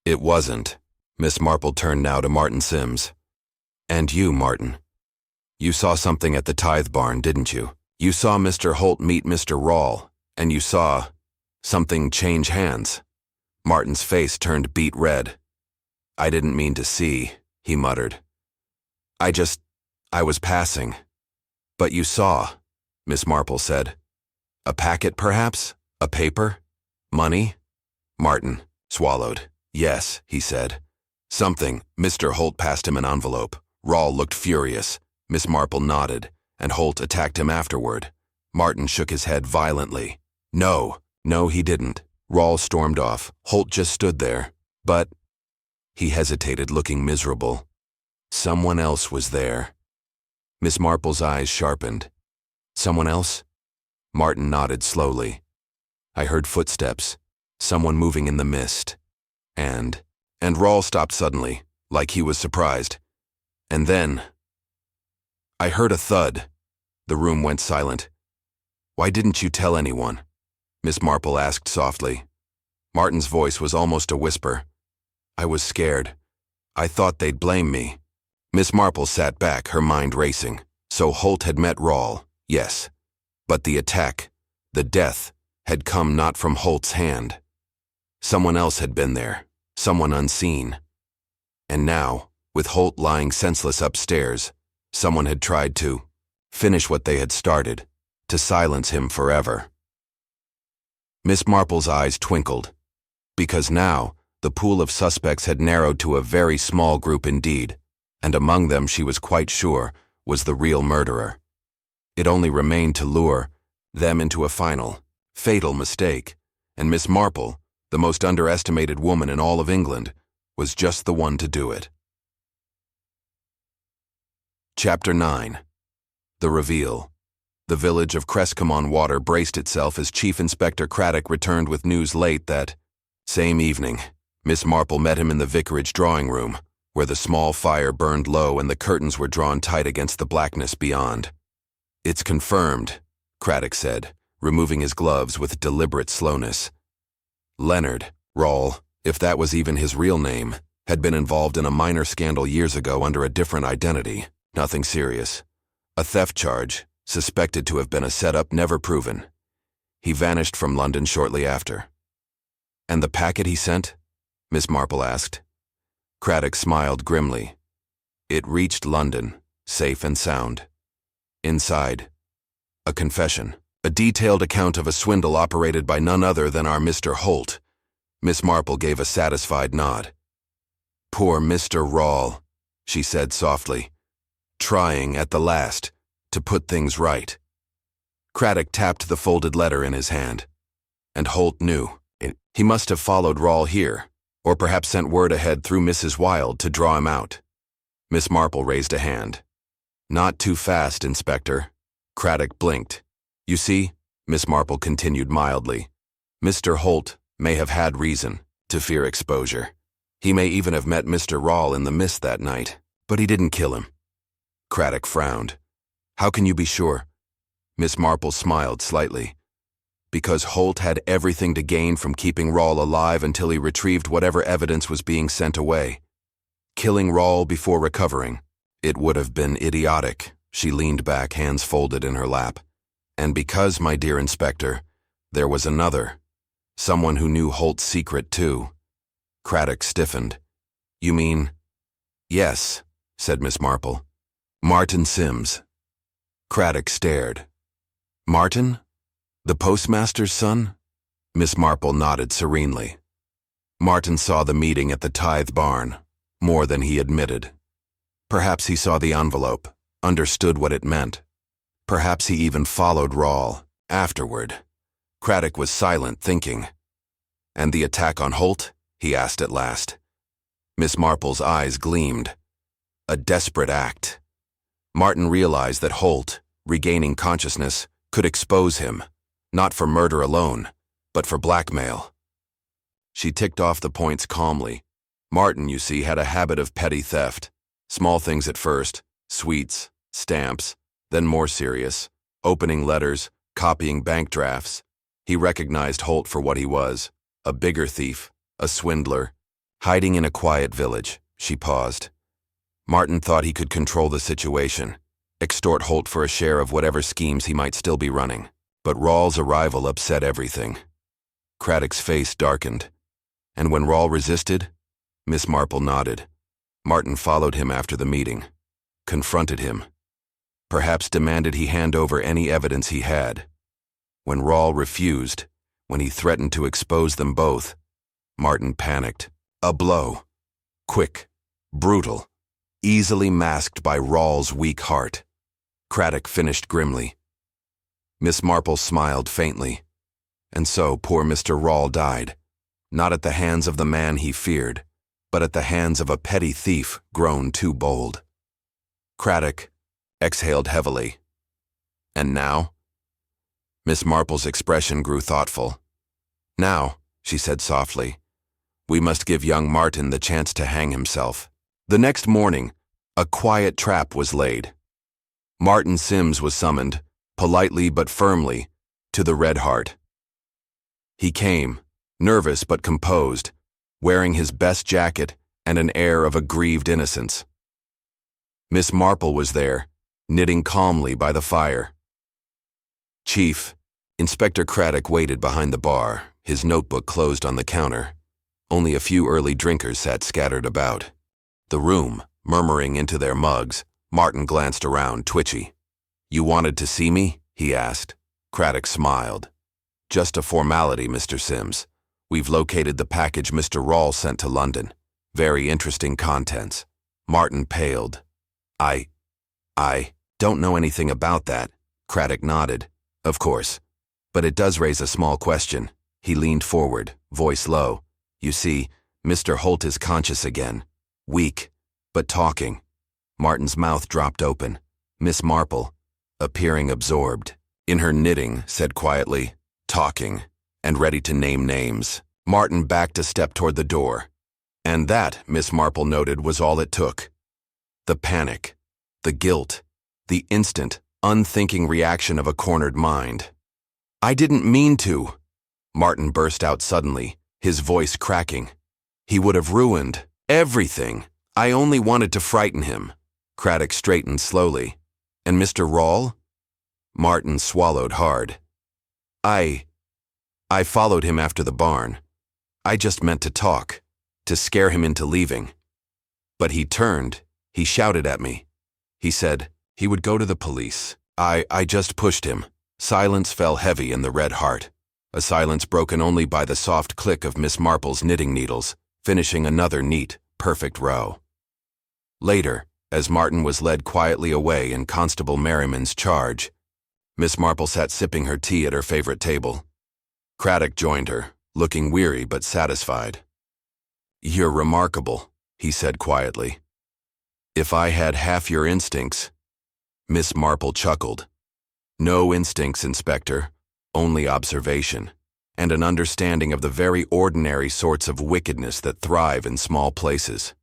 "It wasn't." Miss Marple turned now to Martin Sims. "And you, Martin. You saw something at the tithe barn, didn't you? You saw Mr. Holt meet Mr. Rawle, and you saw something change hands." Martin's face turned beet red. "I didn't mean to see," he muttered. I was passing." "But you saw," Miss Marple said. "A packet, perhaps? A paper? Money?" Martin swallowed. "Yes," he said. "Something." Mr. Holt passed him an envelope. Rawle looked furious. Miss Marple nodded, and Holt attacked him afterward. Martin shook his head violently. No, he didn't." Rawle stormed off. Holt just stood there. "But—" He hesitated, looking miserable. "Someone else was there." Miss Marple's eyes sharpened. "Someone else?" Martin nodded slowly. "I heard footsteps, someone moving in the mist. And Rawle stopped suddenly, like he was surprised. "And then I heard a thud." The room went silent. "Why didn't you tell anyone?" Miss Marple asked softly. Martin's voice was almost a whisper. "I was scared. I thought they'd blame me." Miss Marple sat back, her mind racing. So Holt had met Rawle, yes. But the attack, the death, had come not from Holt's hand. Someone else had been there, someone unseen. And now, with Holt lying senseless upstairs, someone had tried to finish what they had started, to silence him forever. Miss Marple's eyes twinkled, because now the pool of suspects had narrowed to a very small group indeed, and among them she was quite sure was the real murderer. It only remained to lure them into a final, fatal mistake, and Miss Marple, the most underestimated woman in all of England, was just the one to do it. Chapter 9. The Reveal. The village of Crescombe-on-Water braced itself as Chief Inspector Craddock returned with news late that same evening, Miss Marple met him in the vicarage drawing room, where the small fire burned low and the curtains were drawn tight against the blackness beyond. "It's confirmed," Craddock said, removing his gloves with deliberate slowness. Leonard Rawle, if that was even his real name, had been involved in a minor scandal years ago under a different identity. Nothing serious. A theft charge, suspected to have been a setup, never proven. He vanished from London shortly after. "And the packet he sent?" Miss Marple asked. Craddock smiled grimly. "It reached London, safe and sound. Inside, a confession, a detailed account of a swindle operated by none other than our Mr. Holt." Miss Marple gave a satisfied nod. "Poor Mr. Rawle," she said softly, "trying at the last to put things right." Craddock tapped the folded letter in his hand. And Holt knew. He must have followed Rawle here, or perhaps sent word ahead through Mrs. Wilde to draw him out. Miss Marple raised a hand. Not too fast, Inspector. Craddock blinked. You see, Miss Marple continued mildly, Mr. Holt may have had reason to fear exposure. He may even have met Mr. Rawle in the mist that night, but he didn't kill him. Craddock frowned. How can you be sure? Miss Marple smiled slightly. Because Holt had everything to gain from keeping Rawle alive until he retrieved whatever evidence was being sent away. Killing Rawle before recovering. It would have been idiotic. She leaned back, hands folded in her lap. And because, my dear Inspector, there was another. Someone who knew Holt's secret too. Craddock stiffened. You mean? Yes, said Miss Marple. Martin Sims. Craddock stared. Martin? The postmaster's son? Miss Marple nodded serenely. Martin saw the meeting at the Tithe Barn, more than he admitted. Perhaps he saw the envelope, understood what it meant. Perhaps he even followed Rawle, afterward. Craddock was silent, thinking. And the attack on Holt? He asked at last. Miss Marple's eyes gleamed. A desperate act. Martin realized that Holt, regaining consciousness, could expose him, not for murder alone, but for blackmail. She ticked off the points calmly. Martin, you see, had a habit of petty theft. Small things at first, sweets, stamps, then more serious, opening letters, copying bank drafts. He recognized Holt for what he was, a bigger thief, a swindler, hiding in a quiet village. She paused. Martin thought he could control the situation, extort Holt for a share of whatever schemes he might still be running. But Rawle's arrival upset everything. Craddock's face darkened. And when Rawle resisted, Miss Marple nodded. Martin followed him after the meeting, confronted him, perhaps demanded he hand over any evidence he had. When Rawle refused, when he threatened to expose them both, Martin panicked. A blow. Quick, brutal, easily masked by Rawle's weak heart. Craddock finished grimly. Miss Marple smiled faintly. And so poor Mr. Rawle died, not at the hands of the man he feared, but at the hands of a petty thief grown too bold. Craddock exhaled heavily. And now? Miss Marple's expression grew thoughtful. Now, she said softly, we must give young Martin the chance to hang himself. The next morning, a quiet trap was laid. Martin Sims was summoned, politely but firmly, to the Red Hart. He came, nervous but composed, wearing his best jacket and an air of aggrieved innocence. Miss Marple was there, knitting calmly by the fire. Chief, Inspector Craddock waited behind the bar, his notebook closed on the counter. Only a few early drinkers sat scattered about. The room, murmuring into their mugs, Martin glanced around, twitchy. You wanted to see me? He asked. Craddock smiled. Just a formality, Mr. Sims. We've located the package Mr. Rawle sent to London. Very interesting contents. Martin paled. I don't know anything about that. Craddock nodded. Of course. But it does raise a small question. He leaned forward, voice low. You see, Mr. Holt is conscious again. Weak, but talking. Martin's mouth dropped open. Miss Marple, appearing absorbed, in her knitting, said quietly, talking, and ready to name names. Martin backed a step toward the door. And that, Miss Marple noted, was all it took. The panic, the guilt, the instant, unthinking reaction of a cornered mind. I didn't mean to. Martin burst out suddenly, his voice cracking. He would have ruined everything. I only wanted to frighten him. Craddock straightened slowly. And Mr. Rawle? Martin swallowed hard. I followed him after the barn. I just meant to talk, to scare him into leaving. But he turned, he shouted at me. He said he would go to the police. I just pushed him. Silence fell heavy in the Red Hart. A silence broken only by the soft click of Miss Marple's knitting needles, finishing another neat, perfect row. Later, as Martin was led quietly away in Constable Merriman's charge, Miss Marple sat sipping her tea at her favorite table. Craddock joined her, looking weary but satisfied. "You're remarkable," he said quietly. "If I had half your instincts—" Miss Marple chuckled. "No instincts, Inspector, only observation, and an understanding of the very ordinary sorts of wickedness that thrive in small places."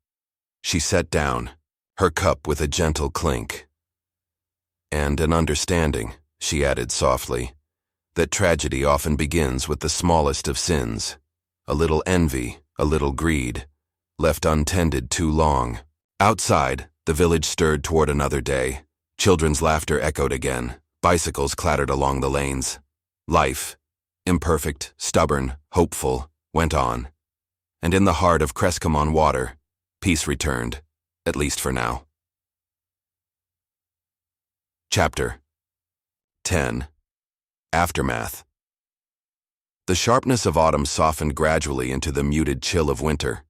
She sat down, her cup with a gentle clink. "And an understanding," she added softly, "that tragedy often begins with the smallest of sins. A little envy, a little greed, left untended too long." Outside, the village stirred toward another day. Children's laughter echoed again. Bicycles clattered along the lanes. Life, imperfect, stubborn, hopeful, went on. And in the heart of Crescomon-Water, peace returned, at least for now. Chapter 10. Aftermath. The sharpness of autumn softened gradually into the muted chill of winter.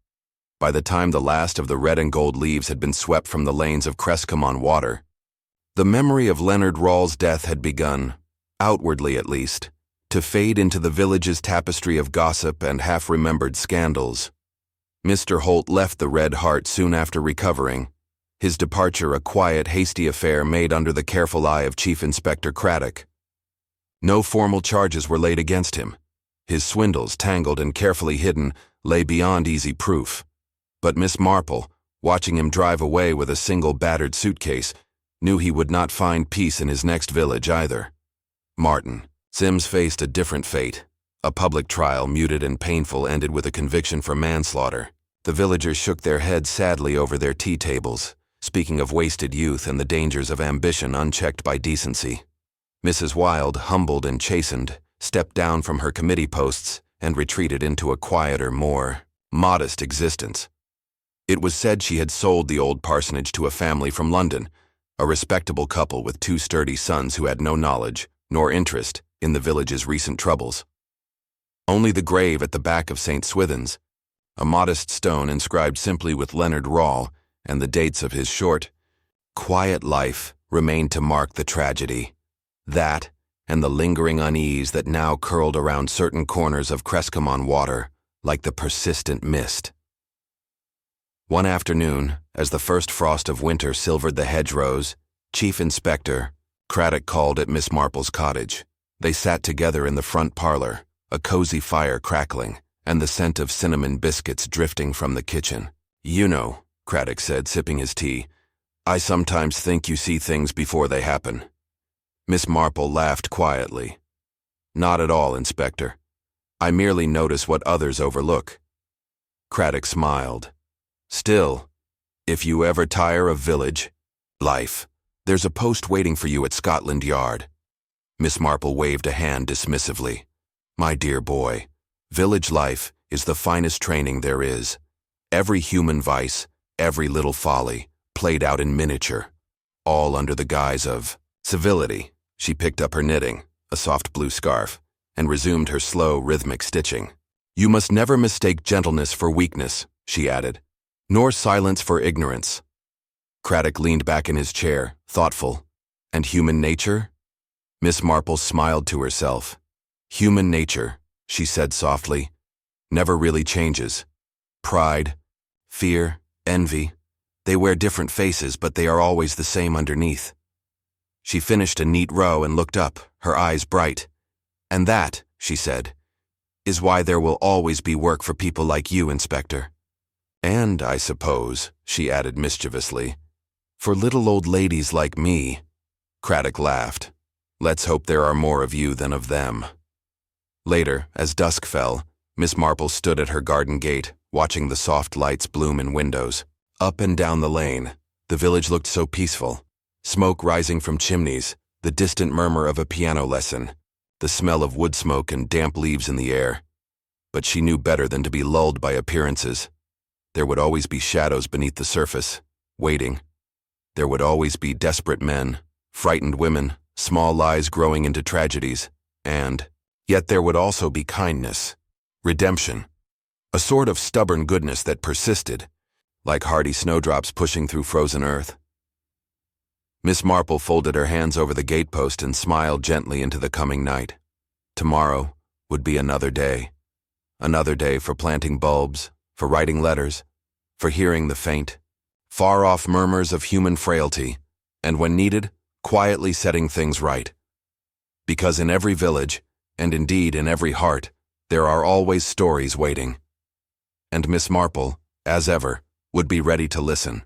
By the time the last of the red and gold leaves had been swept from the lanes of Crescomon-Water, the memory of Leonard Rawle's death had begun, outwardly at least, to fade into the village's tapestry of gossip and half-remembered scandals. Mr. Holt left the Red Hart soon after recovering, his departure a quiet, hasty affair made under the careful eye of Chief Inspector Craddock. No formal charges were laid against him. His swindles, tangled and carefully hidden, lay beyond easy proof. But Miss Marple, watching him drive away with a single battered suitcase, knew he would not find peace in his next village either. Martin. Sims faced a different fate. A public trial, muted and painful, ended with a conviction for manslaughter. The villagers shook their heads sadly over their tea tables, speaking of wasted youth and the dangers of ambition unchecked by decency. Mrs. Wilde, humbled and chastened, stepped down from her committee posts and retreated into a quieter, more modest existence. It was said she had sold the old parsonage to a family from London, a respectable couple with 2 sturdy sons who had no knowledge nor interest in the village's recent troubles. Only the grave at the back of St. Swithin's, a modest stone inscribed simply with Leonard Rawle and the dates of his short, quiet life, remained to mark the tragedy. That, and the lingering unease that now curled around certain corners of Crescomon-Water, like the persistent mist. One afternoon, as the first frost of winter silvered the hedgerows, Chief Inspector Craddock called at Miss Marple's cottage. They sat together in the front parlor, a cozy fire crackling, and the scent of cinnamon biscuits drifting from the kitchen. "You know," Craddock said, sipping his tea, "I sometimes think you see things before they happen." Miss Marple laughed quietly. "Not at all, Inspector. I merely notice what others overlook." Craddock smiled. "Still, if you ever tire of village life, there's a post waiting for you at Scotland Yard." Miss Marple waved a hand dismissively. "My dear boy, village life is the finest training there is. Every human vice, every little folly, played out in miniature, all under the guise of civility." She picked up her knitting, a soft blue scarf, and resumed her slow, rhythmic stitching. "You must never mistake gentleness for weakness," she added, "nor silence for ignorance." Craddock leaned back in his chair, thoughtful. "And human nature?" Miss Marple smiled to herself. "Human nature," she said softly, "never really changes. Pride, fear, envy, they wear different faces, but they are always the same underneath." She finished a neat row and looked up, her eyes bright. "And that," she said, "is why there will always be work for people like you, Inspector. And, I suppose," she added mischievously, "for little old ladies like me." Craddock laughed. "Let's hope there are more of you than of them." Later, as dusk fell, Miss Marple stood at her garden gate, watching the soft lights bloom in windows. Up and down the lane, the village looked so peaceful. Smoke rising from chimneys, the distant murmur of a piano lesson, the smell of wood smoke and damp leaves in the air. But she knew better than to be lulled by appearances. There would always be shadows beneath the surface, waiting. There would always be desperate men, frightened women, small lies growing into tragedies, and yet there would also be kindness, redemption, a sort of stubborn goodness that persisted, like hardy snowdrops pushing through frozen earth. Miss Marple folded her hands over the gatepost and smiled gently into the coming night. Tomorrow would be another day. Another day for planting bulbs, for writing letters, for hearing the faint, far-off murmurs of human frailty, and when needed, quietly setting things right. Because in every village, and indeed in every heart, there are always stories waiting. And Miss Marple, as ever, would be ready to listen.